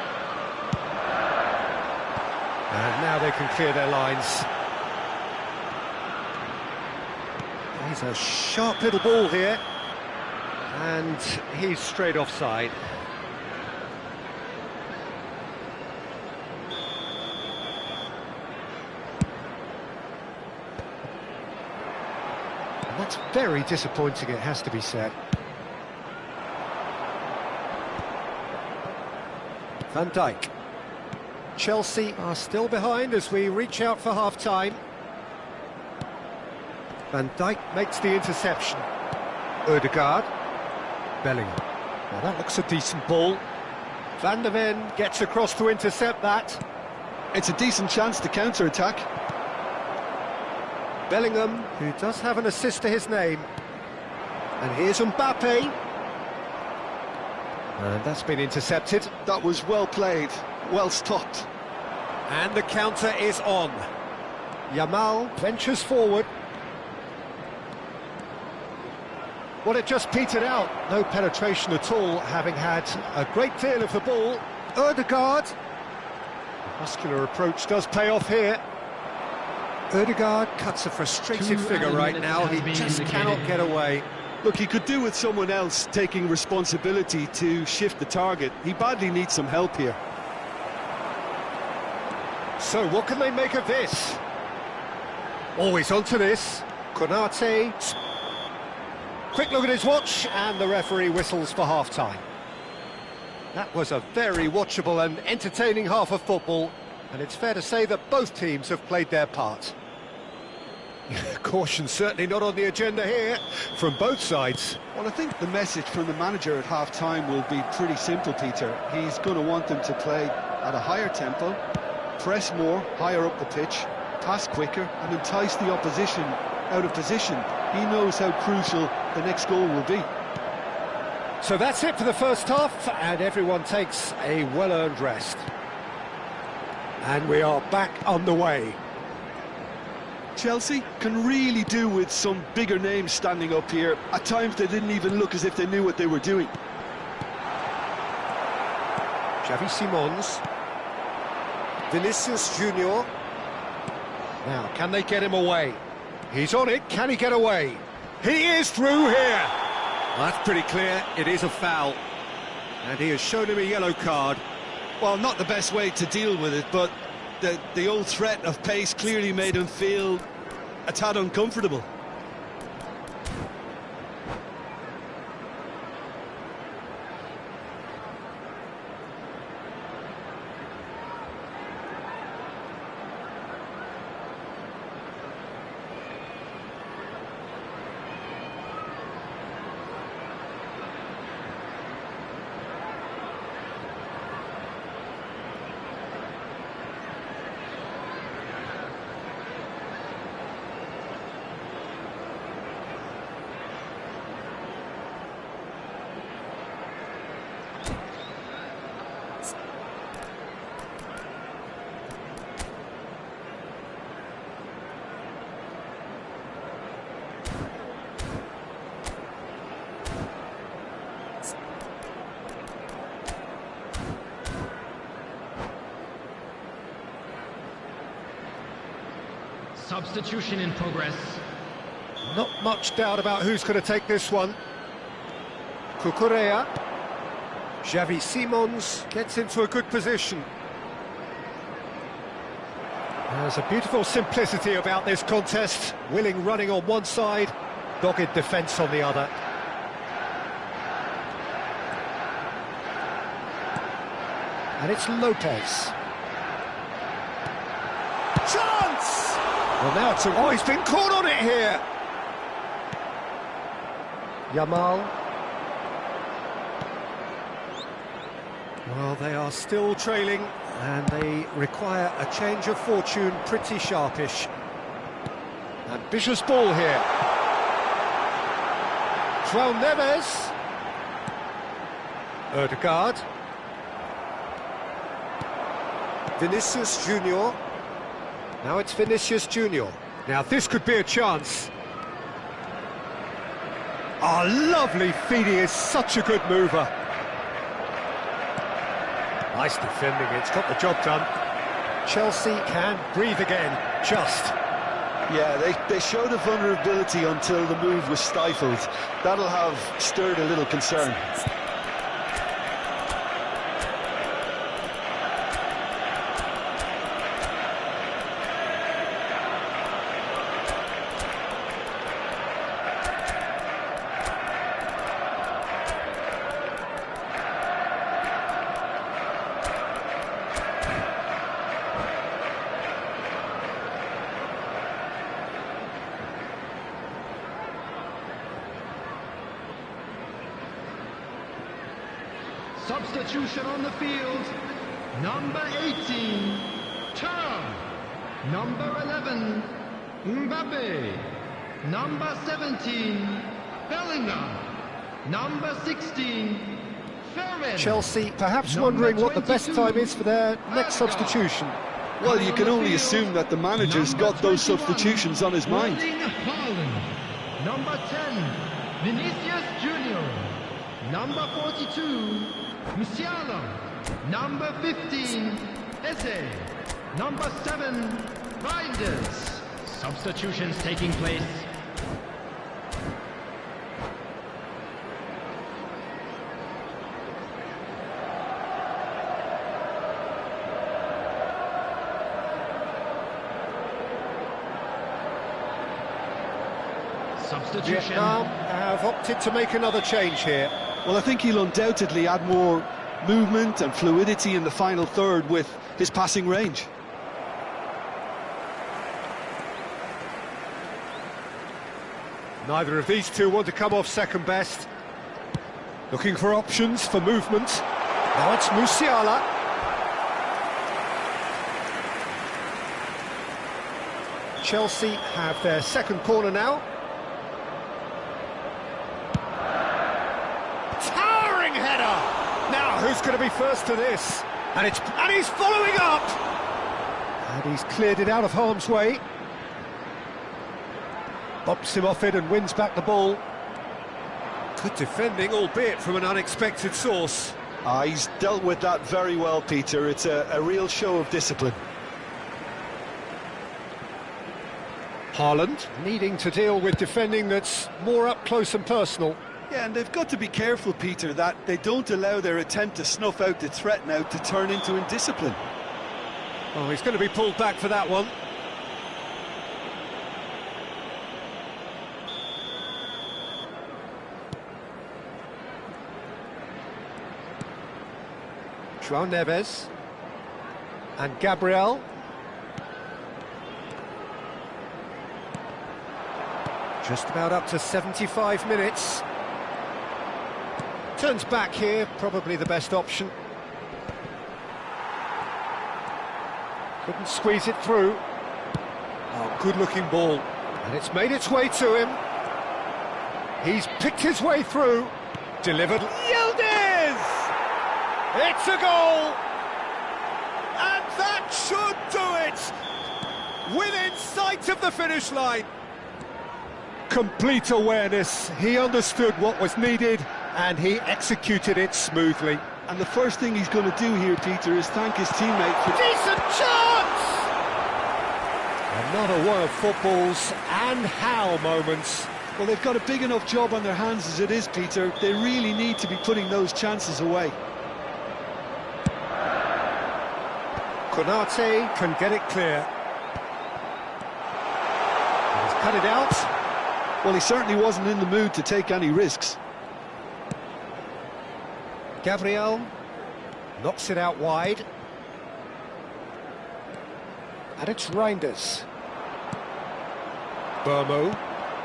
And now they can clear their lines. is a sharp little ball here. And he's straight offside. And that's very disappointing, it has to be said. Van Dijk. Chelsea are still behind as we reach out for half-time. Van Dijk makes the interception. Ødegaard. Bellingham. Well, that looks a decent ball. Van der Ven gets across to intercept that. It's a decent chance to counter-attack. Bellingham, who does have an assist to his name. And here's Mbappe. And that's been intercepted. That was well played, well stopped. And the counter is on. Yamal ventures forward. Well, it just petered out. No penetration at all, having had a great deal of the ball. Ødegaard. The muscular approach does pay off here. Ødegaard cuts a frustrated figure right now. He just cannot get away. Look, he could do with someone else taking responsibility to shift the target. He badly needs some help here. So, what can they make of this? Always onto this. Konate. Quick look at his watch, and the referee whistles for half-time. That was a very watchable and entertaining half of football, and it's fair to say that both teams have played their part. Caution certainly not on the agenda here, from both sides. Well, I think the message from the manager at half-time will be pretty simple, Peter. He's going to want them to play at a higher tempo, press more, higher up the pitch, pass quicker, and entice the opposition out of position. He knows how crucial the next goal will be. So that's it for the first half, and everyone takes a well-earned rest. And we are back on the way. Chelsea can really do with some bigger names standing up here. At times they didn't even look as if they knew what they were doing. Xavi Simons. Vinicius Junior. Now, can they get him away? He's on it, can he get away? He is through here! Well, that's pretty clear, it is a foul. And he has shown him a yellow card. Well, not the best way to deal with it, but the old threat of pace clearly made him feel a tad uncomfortable. Substitution in progress. Not much doubt about who's going to take this one. Cucurella. Xavi Simons gets into a good position. There's a beautiful simplicity about this contest. Willing running on one side, dogged defence on the other. And it's Lopez. Chance! Well, now it's a... Oh, he's been caught on it here! Yamal. Well, they are still trailing, and they require a change of fortune pretty sharpish. Ambitious ball here. João Neves. Ødegaard. Vinicius Junior. Now it's Vinicius Junior. Now this could be a chance. Oh, lovely feed, he is such a good mover. Nice defending, it's got the job done. Chelsea can breathe again, just. Yeah, they showed a vulnerability until the move was stifled. That'll have stirred a little concern. Substitution on the field. Number 18, Thuram. Number 11, Mbappe. Number 17, Bellingham. Number 16, Ferran. Chelsea perhaps wondering what the best time is for their next substitution. Well, you can only assume that the manager's got those substitutions on his mind. Erling Haaland. Number 10, Vinicius Junior. Number 42, Musiala. Number 15, Eze. Number 7, Reinders. Substitutions taking place. Substitution. Vietnam have opted to make another change here. Well, I think he'll undoubtedly add more movement and fluidity in the final third with his passing range. Neither of these two want to come off second best. Looking for options for movement. Now it's Musiala. Chelsea have their second corner now. Towering header! Now who's going to be first to this? And he's following up! And he's cleared it out of harm's way. Bops him off it and wins back the ball. Good defending, albeit from an unexpected source. He's dealt with that very well, Peter. It's a real show of discipline. Haaland needing to deal with defending that's more up close and personal. Yeah, and they've got to be careful, Peter, that they don't allow their attempt to snuff out the threat now to turn into indiscipline. Oh, he's going to be pulled back for that one. João Neves and Gabriel. Just about up to 75 minutes. Turns back here, probably the best option. Couldn't squeeze it through. Oh, good-looking ball. And it's made its way to him. He's picked his way through. Delivered. Yildiz! It's a goal! And that should do it! Within sight of the finish line. Complete awareness. He understood what was needed and he executed it smoothly. And the first thing he's going to do here, Peter, is thank his teammate for... Decent chance! Another one of football's and how moments. Well, they've got a big enough job on their hands as it is, Peter. They really need to be putting those chances away. Konate can get it clear. He's cut it out. Well, he certainly wasn't in the mood to take any risks. Gabriel knocks it out wide. And it's Reinders. Burmo,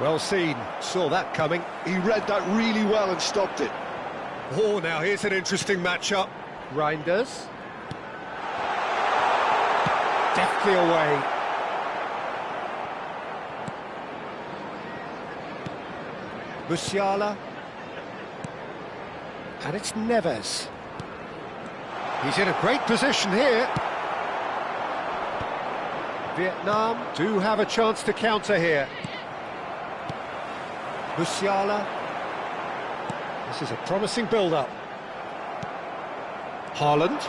well seen, saw that coming. He read that really well and stopped it. Oh, now here's an interesting matchup. Reinders. Deftly away. Musiala. And it's Neves. He's in a great position here. Vietnam do have a chance to counter here. Musiala. This is a promising build-up. Haaland.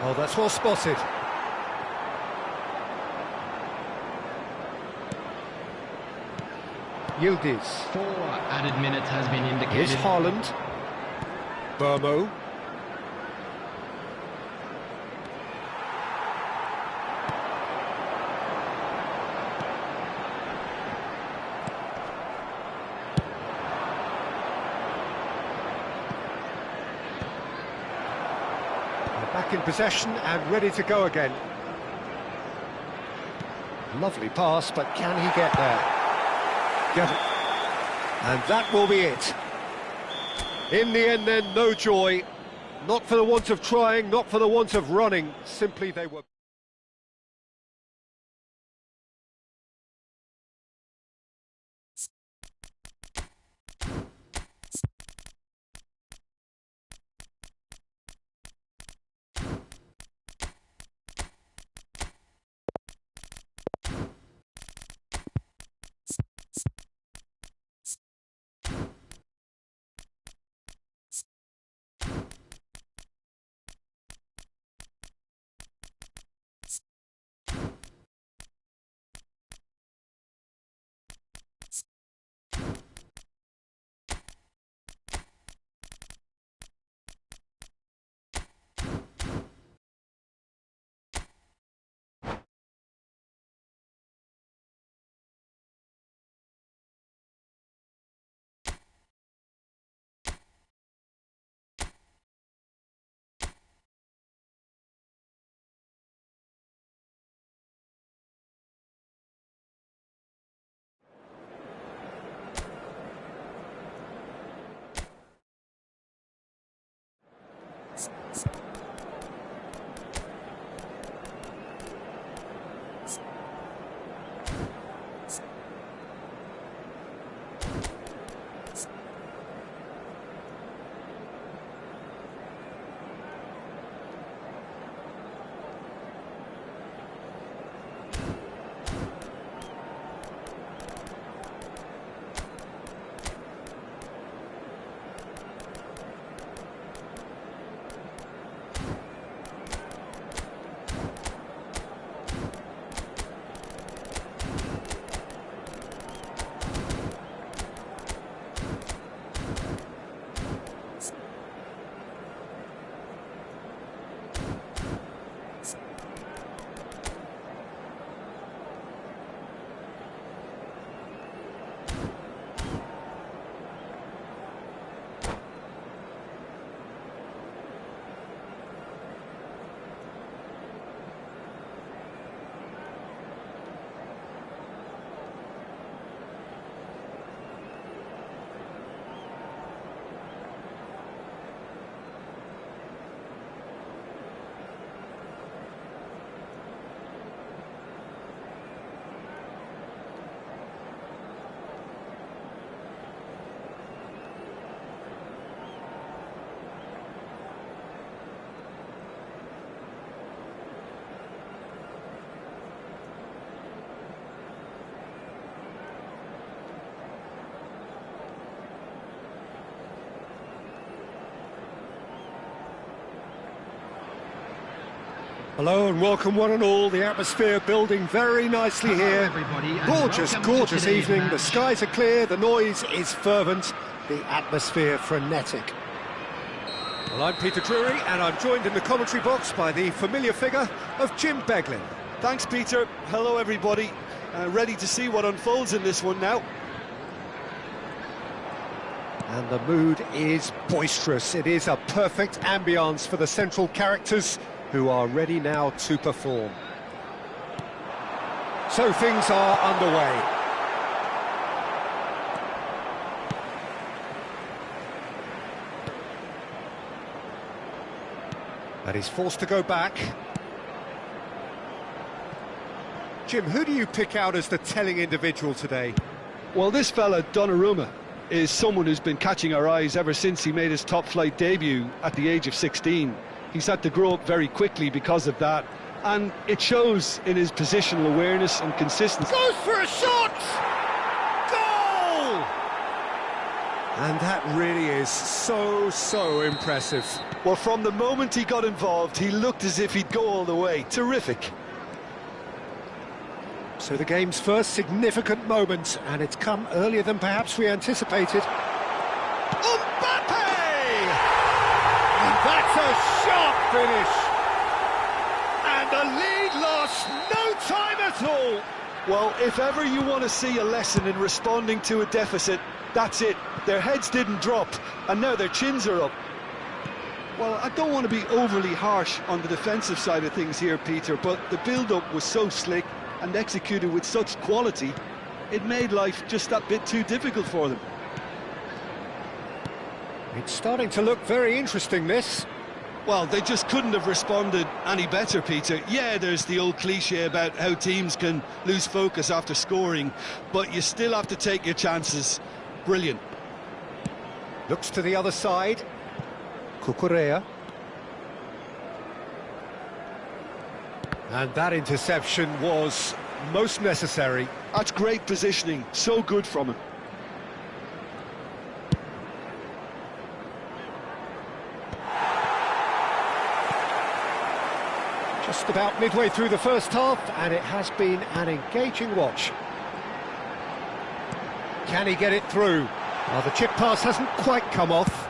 Oh, that's well spotted. Yildiz. 4 added minutes has been indicated. Here's Haaland. Burmo. Back in possession and ready to go again. Lovely pass, but can he get there? And that will be it. In the end then, no joy. Not for the want of trying, not for the want of running. Simply they were... Hello and welcome one and all, the atmosphere building very nicely here. Gorgeous, gorgeous evening, the skies are clear, the noise is fervent, the atmosphere frenetic. Well, I'm Peter Drury and I'm joined in the commentary box by the familiar figure of Jim Beglin. Thanks, Peter. Hello, everybody. Ready to see what unfolds in this one now. And the mood is boisterous. It is a perfect ambience for the central characters, who are ready now to perform. So things are underway. And he's forced to go back. Jim, who do you pick out as the telling individual today? Well, this fella, Donnarumma, is someone who's been catching our eyes ever since he made his top-flight debut at the age of 16. He's had to grow up very quickly because of that, and it shows in his positional awareness and consistency. Goes for a shot! Goal! And that really is so impressive. Well, from the moment he got involved, he looked as if he'd go all the way. Terrific. So the game's first significant moment, and it's come earlier than perhaps we anticipated. Mbappe! And that's a sharp finish. And the lead lost no time at all. Well, if ever you want to see a lesson in responding to a deficit, that's it. Their heads didn't drop, and now their chins are up. Well, I don't want to be overly harsh on the defensive side of things here, Peter, but the build-up was so slick and executed with such quality, it made life just that bit too difficult for them. It's starting to look very interesting, this. Well, they just couldn't have responded any better, Peter. Yeah, there's the old cliche about how teams can lose focus after scoring, but you still have to take your chances. Brilliant. Looks to the other side. Cucurella. And that interception was most necessary. That's great positioning, so good from him. Just about midway through the first half, and it has been an engaging watch. Can he get it through? Well, the chip pass hasn't quite come off.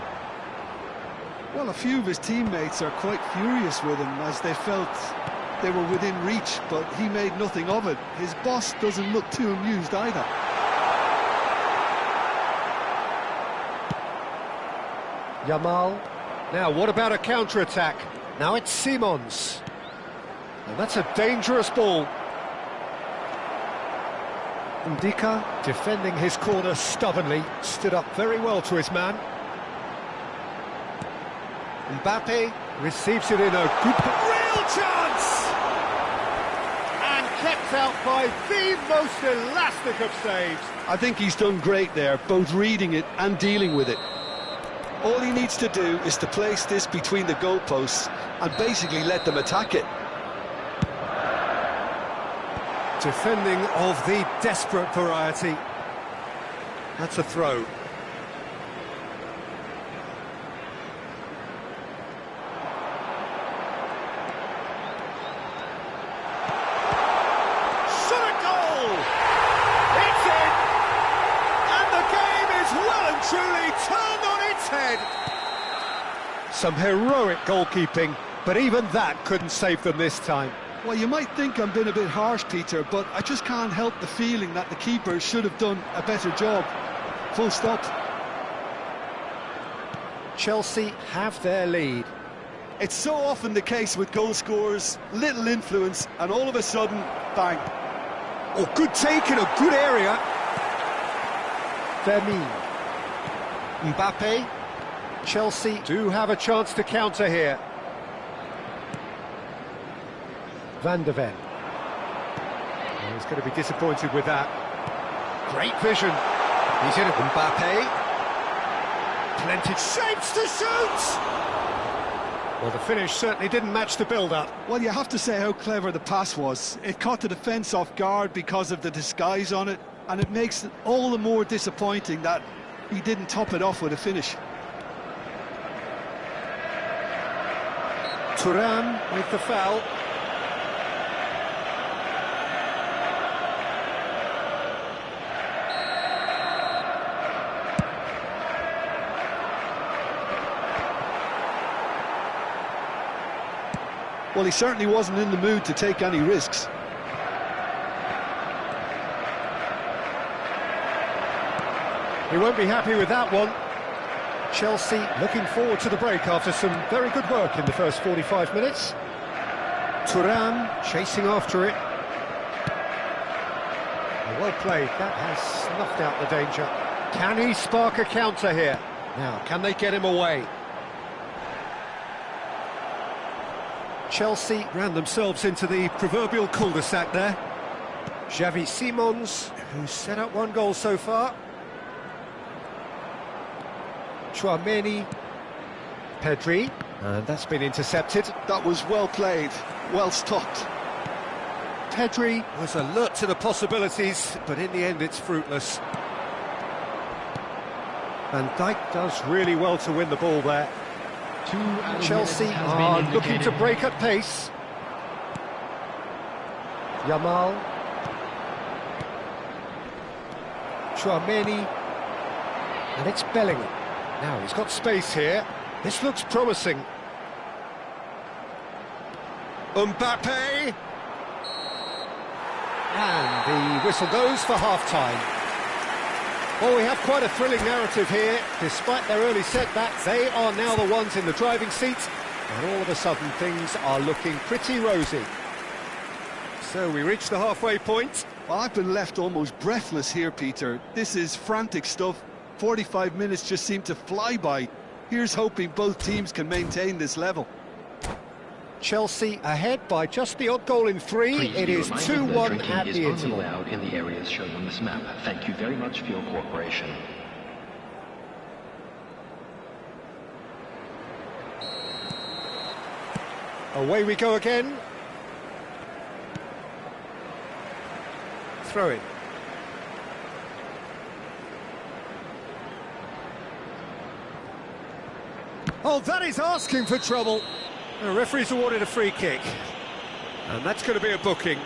Well, a few of his teammates are quite furious with him as they felt they were within reach, but he made nothing of it. His boss doesn't look too amused either. Yamal. Now, what about a counter-attack? Now it's Simons. And that's a dangerous ball. Ndika, defending his corner stubbornly, stood up very well to his man. Mbappe receives it in a good... Real chance! And kept out by the most elastic of saves. I think he's done great there, both reading it and dealing with it. All he needs to do is to place this between the goalposts and basically let them attack it. Defending of the desperate variety. That's a throw. Shot a goal! It's in! And the game is well and truly turned on its head. Some heroic goalkeeping, but even that couldn't save them this time. Well, you might think I'm being a bit harsh, Peter, but I just can't help the feeling that the keeper should have done a better job. Full stop. Chelsea have their lead. It's so often the case with goal scorers, little influence, and all of a sudden, bang. Oh, good take in a good area. Vermin. Mbappe. Chelsea do have a chance to counter here. Van de Ven. Oh, he's going to be disappointed with that. Great vision. He's in it. Mbappe. Plenty shapes to shoot! Well, the finish certainly didn't match the build-up. Well, you have to say how clever the pass was. It caught the defence off guard because of the disguise on it, and it makes it all the more disappointing that he didn't top it off with a finish. Thuram with the foul. Well, he certainly wasn't in the mood to take any risks. He won't be happy with that one. Chelsea looking forward to the break after some very good work in the first 45 minutes. Thuram chasing after it. Well played, that has snuffed out the danger. Can he spark a counter here? Now, can they get him away? Chelsea ran themselves into the proverbial cul-de-sac there. Xavi Simons, who's set up one goal so far. Tchouaméni, Pedri, and that's been intercepted. That was well played, well stopped. Pedri was alert to the possibilities, but in the end it's fruitless. Van Dijk does really well to win the ball there. 2 added Chelsea minutes has are been looking to indicated. break at pace. Yamal. Tchouaméni. And it's Bellingham. Now he's got space here. This looks promising. Mbappe. And the whistle goes for half-time. Well, we have quite a thrilling narrative here. Despite their early setback, they are now the ones in the driving seat, and all of a sudden things are looking pretty rosy. So we reach the halfway point. Well, I've been left almost breathless here, Peter. This is frantic stuff. 45 minutes just seem to fly by. Here's hoping both teams can maintain this level. Chelsea ahead by just the odd goal in 3. Please It be is reminded 2-1 that drinking at is the only interval. allowed in the areas shown on this map. Thank you very much for your cooperation. Away we go again. Throw it. Oh, that is asking for trouble. The referee's awarded a free kick. And that's going to be a booking.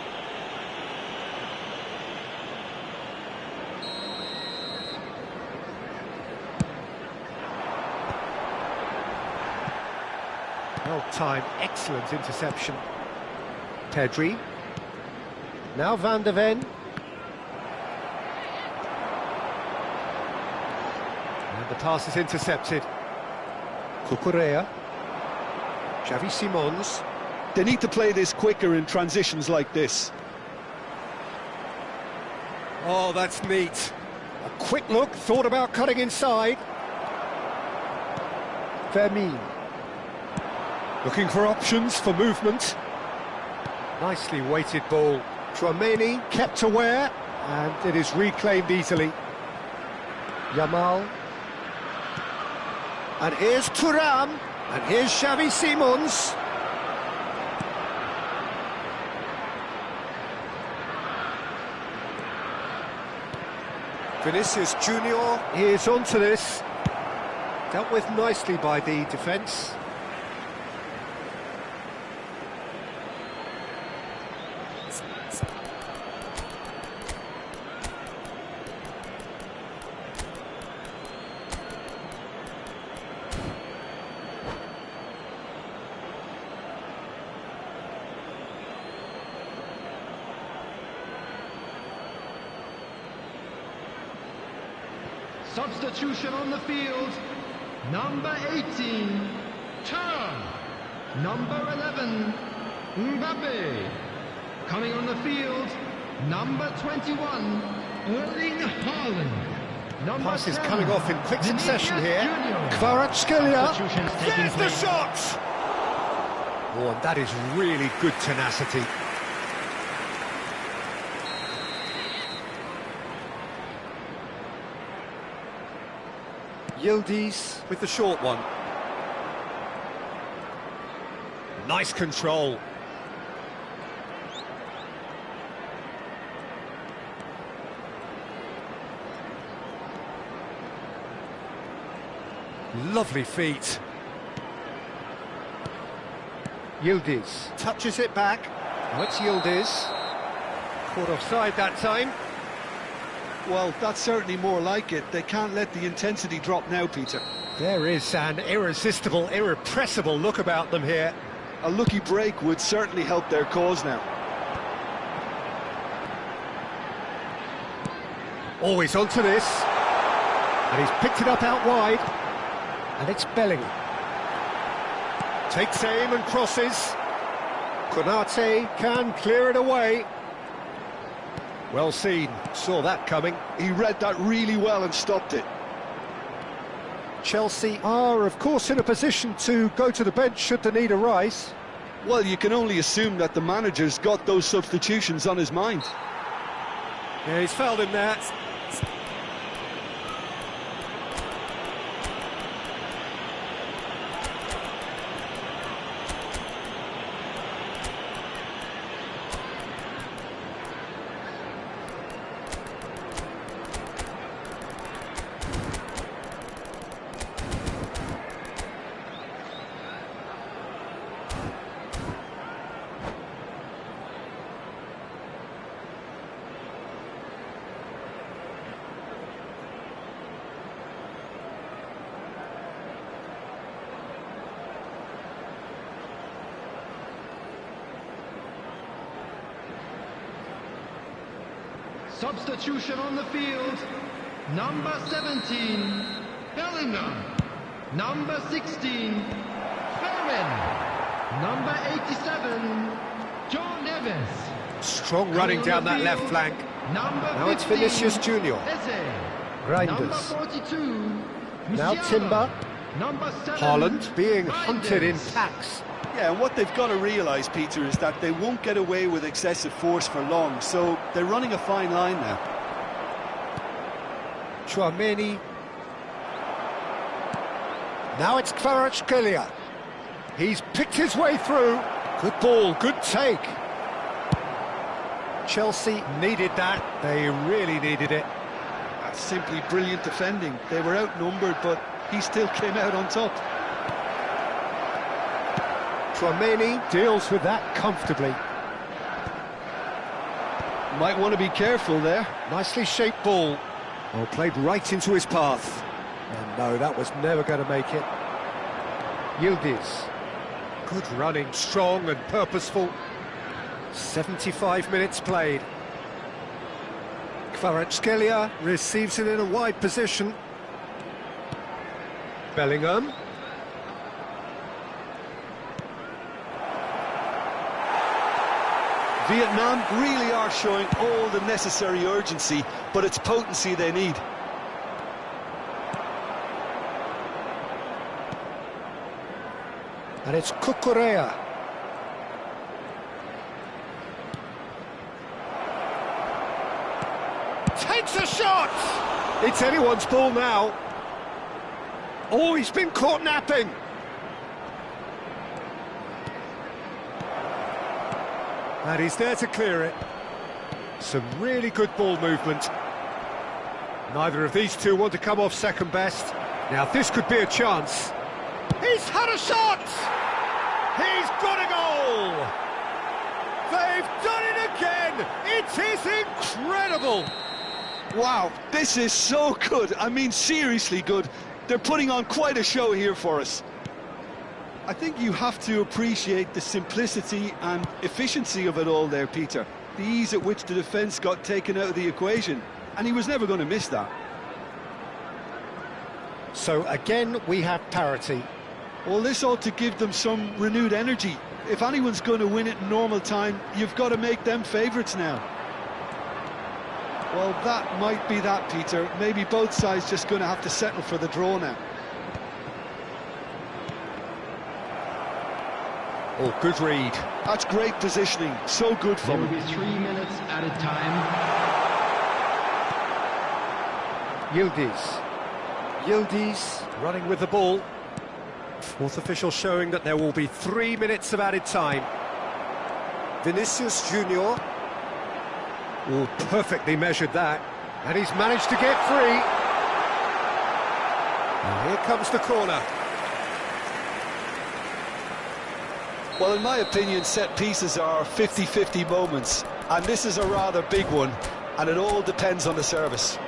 Well timed, excellent interception. Pedri. Now Van de Ven. And the pass is intercepted. Cucurella. Xavi Simons. They need to play this quicker in transitions like this. Oh, that's neat. A quick look, thought about cutting inside. Fermin. Looking for options for movement. Nicely weighted ball. Tchouaméni kept aware, and it is reclaimed easily. Yamal. And here's Thuram, and here's Xavi Simons. Vinicius Junior is onto this. Dealt with nicely by the defence. Substitution on the field. Number 18, Thuram. Number 11, Mbappe. Coming on the field, number 21, Erling Haaland. Number Pass is 7, coming off in quick succession Vinicius here. Junior. Kvaratskhelia. Substitutions taking There's the place. shot! Oh, and that is really good tenacity. Yildiz with the short one. Nice control. Lovely feet. Yildiz touches it back. Oh, it's Yildiz. Caught offside that time. Well, that's certainly more like it. They can't let the intensity drop now, Peter. There is an irresistible, irrepressible look about them here. A lucky break would certainly help their cause now. Always onto this. And he's picked it up out wide. And it's Bellingham. Takes aim and crosses. Konate can clear it away. Well seen, saw that coming. He read that really well and stopped it. Chelsea are, of course, in a position to go to the bench should the need arise. Well, you can only assume that the manager's got those substitutions on his mind. Yeah, he's fouled him there. Substitution on the field. Number 17, Bellingham. Number 16, Fermin. Number 87, João Neves. Strong running down that left flank. Number Now it's 15, Vinicius Junior. Eze. Reinders. Number 42, Now Musiala. Timber. Number 7, Haaland being hunted in Reinders. packs. Yeah, and what they've got to realise, Peter, is that they won't get away with excessive force for long, so they're running a fine line now. Tchouameni. Now it's Kvaratskhelia. He's picked his way through. Good ball, good take. Chelsea needed that. They really needed it. That's simply brilliant defending. They were outnumbered, but he still came out on top. Tchouameni deals with that comfortably. Might want to be careful there. Nicely shaped ball. Oh, played right into his path. And no, that was never going to make it. Yildiz. Good running, strong and purposeful. 75 minutes played. Kvaratskhelia receives it in a wide position. Bellingham. Vietnam really are showing all the necessary urgency, but it's potency they need. And it's Cucurella. Takes a shot! It's anyone's ball now. Oh, he's been caught napping. And he's there to clear it. Some really good ball movement. Neither of these two want to come off second best. Now this could be a chance. He's had a shot! He's got a goal! They've done it again! It is incredible! Wow, this is so good. I mean, seriously good. They're putting on quite a show here for us. I think you have to appreciate the simplicity and efficiency of it all there, Peter. The ease at which the defence got taken out of the equation, and he was never going to miss that. So again, we have parity. Well, this ought to give them some renewed energy. If anyone's going to win it in normal time, you've got to make them favourites now. Well, that might be that, Peter. Maybe both sides just going to have to settle for the draw now. Oh, good read. That's great positioning. So good There from will him. be 3 minutes added time. Yildiz. Yildiz running with the ball. Fourth official showing that there will be 3 minutes of added time. Vinicius Junior. Oh, perfectly measured that. And he's managed to get free. And here comes the corner. Well, in my opinion, set pieces are 50-50 moments, and this is a rather big one, and it all depends on the service.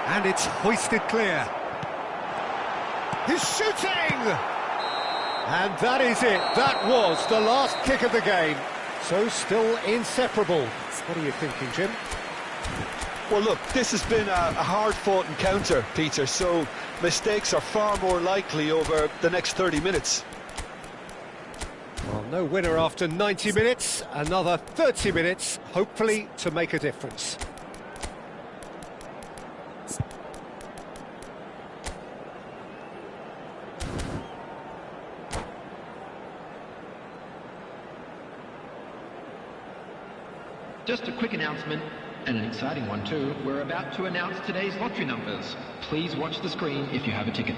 And it's hoisted clear. He's shooting! And that is it. That was the last kick of the game. So still inseparable. What are you thinking, Jim? Well, look, this has been a hard-fought encounter, Peter, so mistakes are far more likely over the next 30 minutes. Well, no winner after 90 minutes. Another 30 minutes, hopefully, to make a difference. Just a quick announcement, and an exciting one too. We're about to announce today's lottery numbers. Please watch the screen if you have a ticket.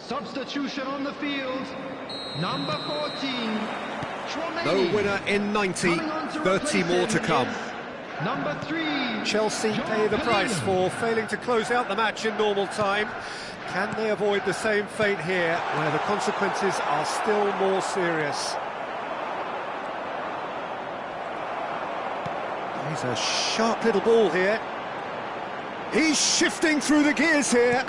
Substitution on the field. Number 14, Chouameni. No winner in 90, Coming on to 30 more to replace him come. is Number 3, Chelsea João pay the price Palhinha. for failing to close out the match in normal time. Can they avoid the same fate here, where the consequences are still more serious? He's a sharp little ball here. He's shifting through the gears here.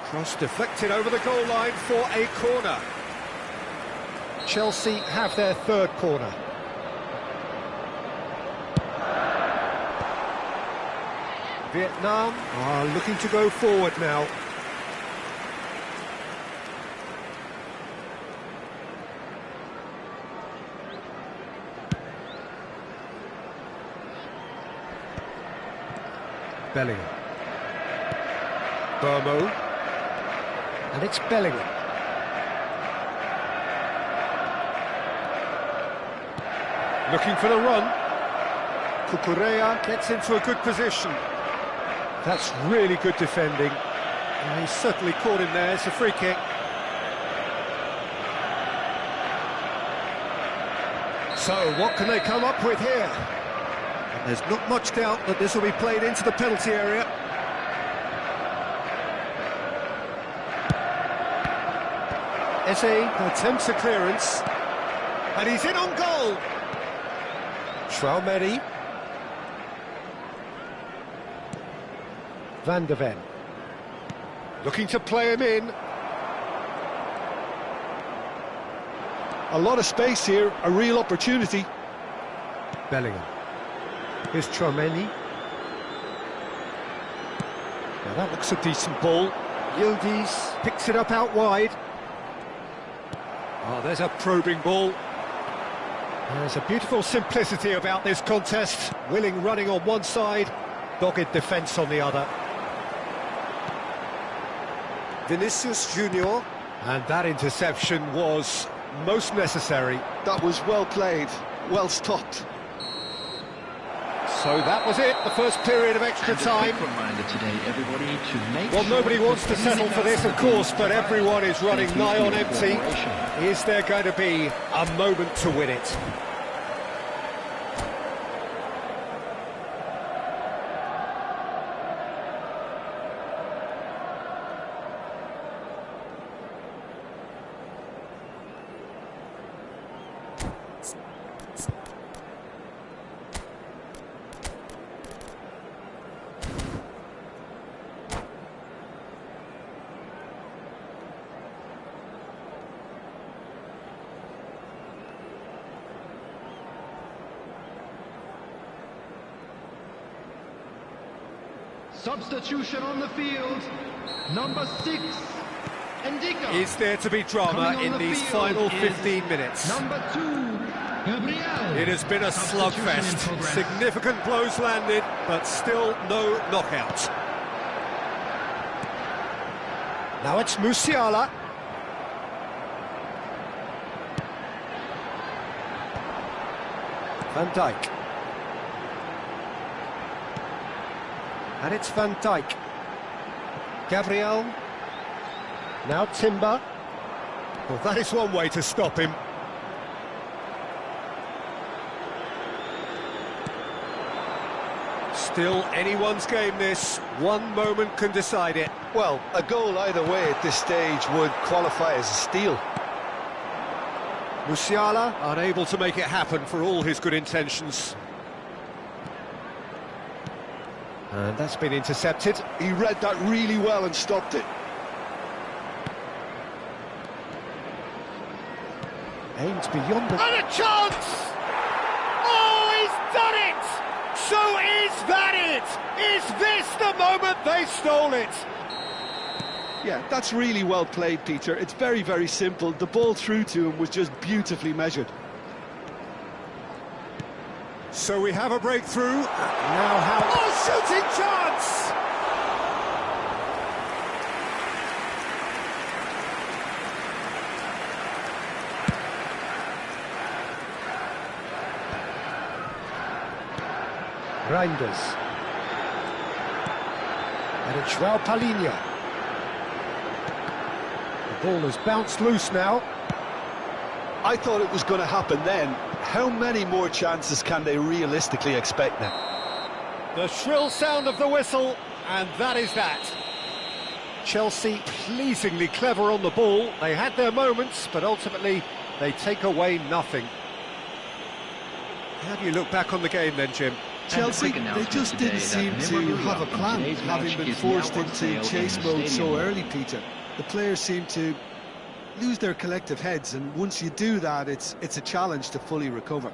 Cross deflected over the goal line for a corner. Chelsea have their third corner. Vietnam are looking to go forward now. Bellingham. Burmo. And it's Bellingham. Looking for the run. Cucurella gets into a good position. That's really good defending. And he's certainly caught him there. It's a free kick. So, what can they come up with here? And there's not much doubt that this will be played into the penalty area. Eze attempts a clearance. And he's in on goal. Chouameni. Van de Ven. Looking to play him in. A lot of space here, a real opportunity. Bellingham. Here's Chouameni. Now that looks a decent ball. Yildiz picks it up out wide. Oh, there's a probing ball. There's a beautiful simplicity about this contest. Willing running on one side, dogged defence on the other. Vinicius Junior. And that interception was most necessary. That was well played, well stopped. So that was it, the first period of extra And a time. quick reminder today, everybody, to make Well, sure nobody wants to that settle for this, of course, but everyone is running nigh on empty. Is there going to be a moment to win it? Substitution on the field. Number 6, Ndicka. Is there to be drama Coming on in the these field final is 15 minutes? Number 2, Gabriel. It has been a Substitution in slugfest. progress. Significant blows landed, but still no knockout. Now it's Musiala. Van Dijk. And it's Van Dijk. Gabriel. Now Timber. Well, that is one way to stop him. Still anyone's game this. One moment can decide it. Well, a goal either way at this stage would qualify as a steal. Musiala unable to make it happen for all his good intentions. And that's been intercepted. He read that really well and stopped it. Aims beyond the... And a chance! Oh, he's done it! So is that it? Is this the moment they stole it? Yeah, that's really well played, Peter. It's very, very simple. The ball through to him was just beautifully measured. So we have a breakthrough. Now how... Oh, shooting chance! Reinders. And it's João Palhinha. The ball has bounced loose now. I thought it was going to happen then. How many more chances can they realistically expect now? The shrill sound of the whistle, and that is that. Chelsea pleasingly clever on the ball. They had their moments, but ultimately they take away nothing. How do you look back on the game then, Jim? Chelsea, they just didn't seem to have a plan, having been forced into chase mode so early, Peter. The players seem to lose their collective heads, and once you do that, it's a challenge to fully recover.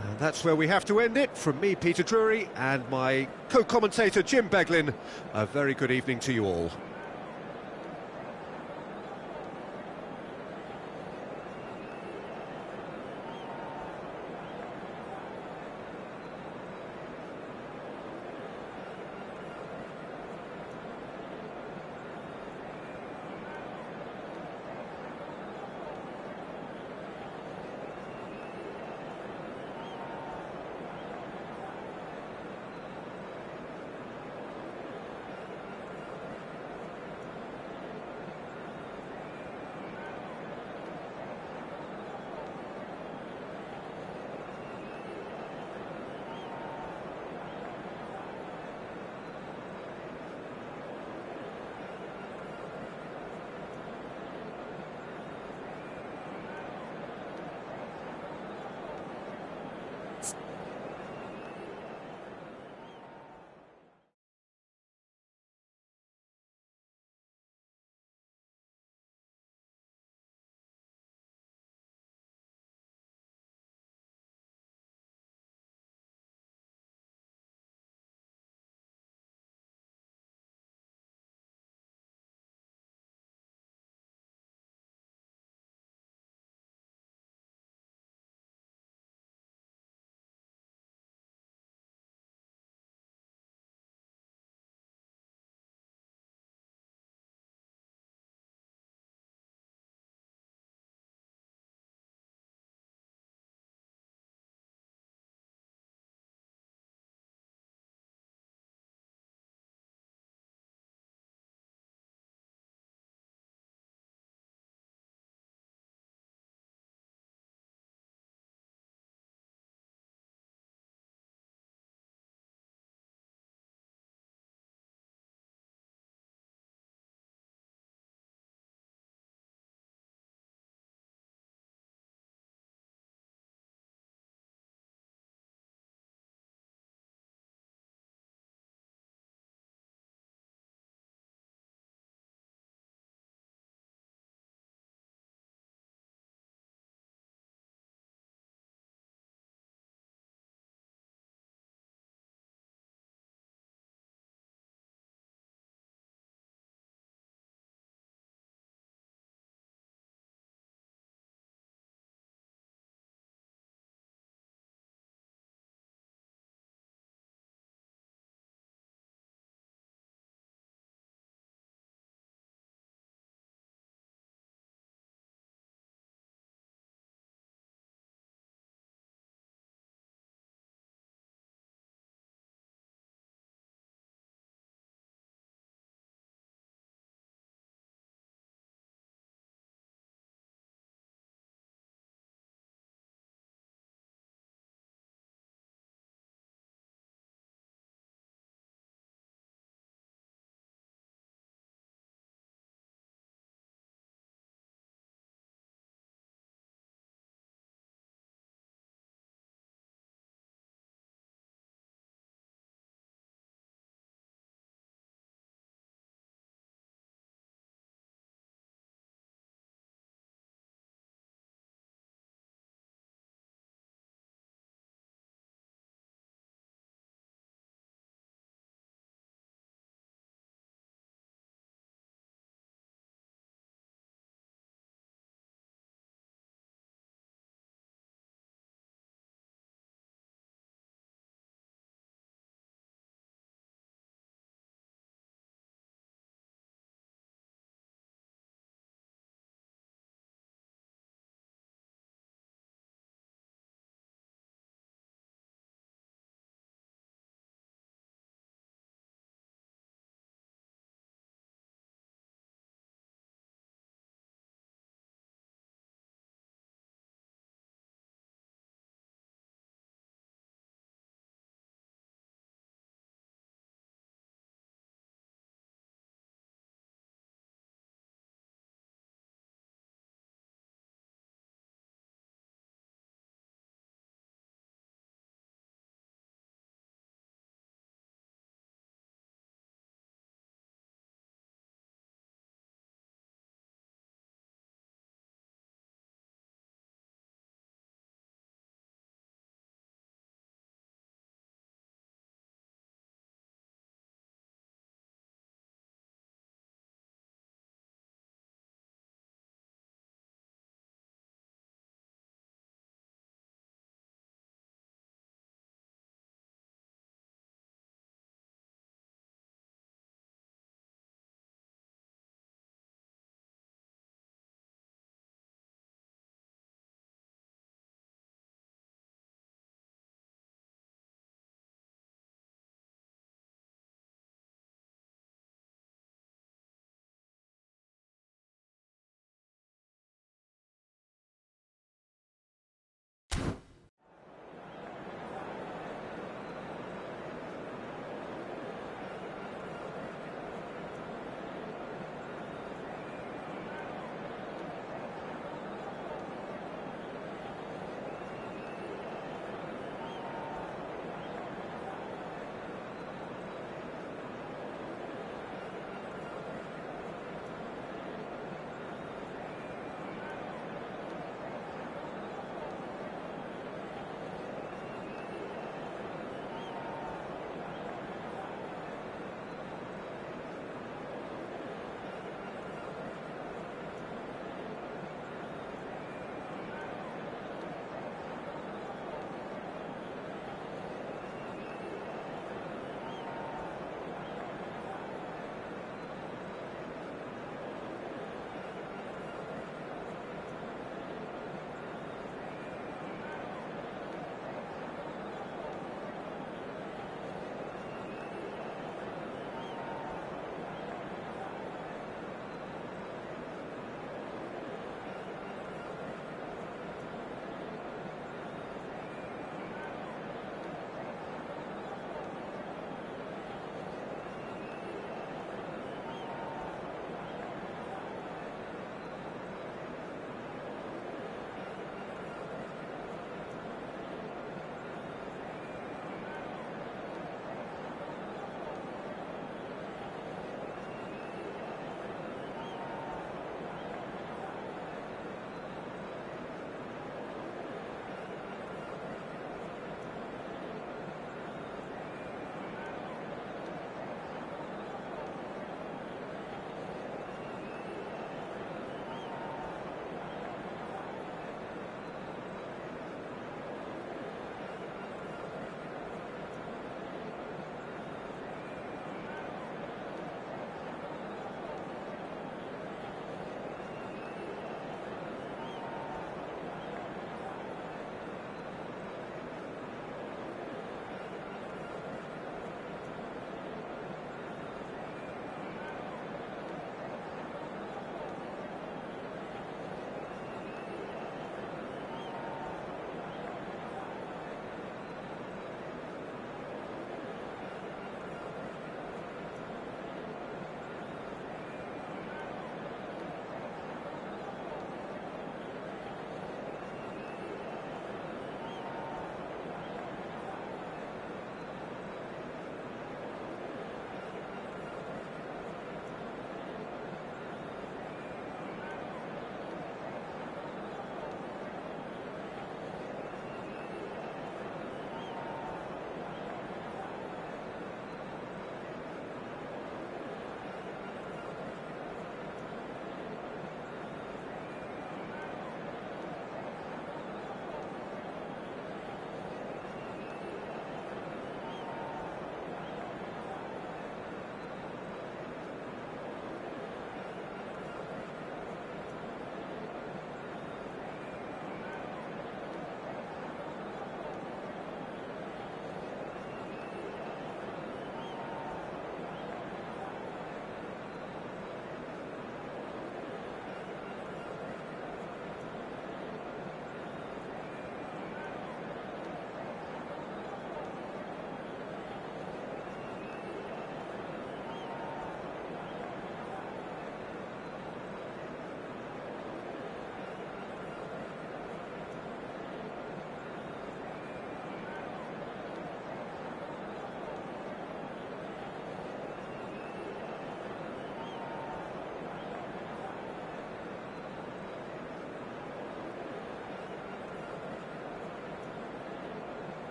And that's where we have to end it. From me, Peter Drury, and my co-commentator, Jim Beglin, a very good evening to you all.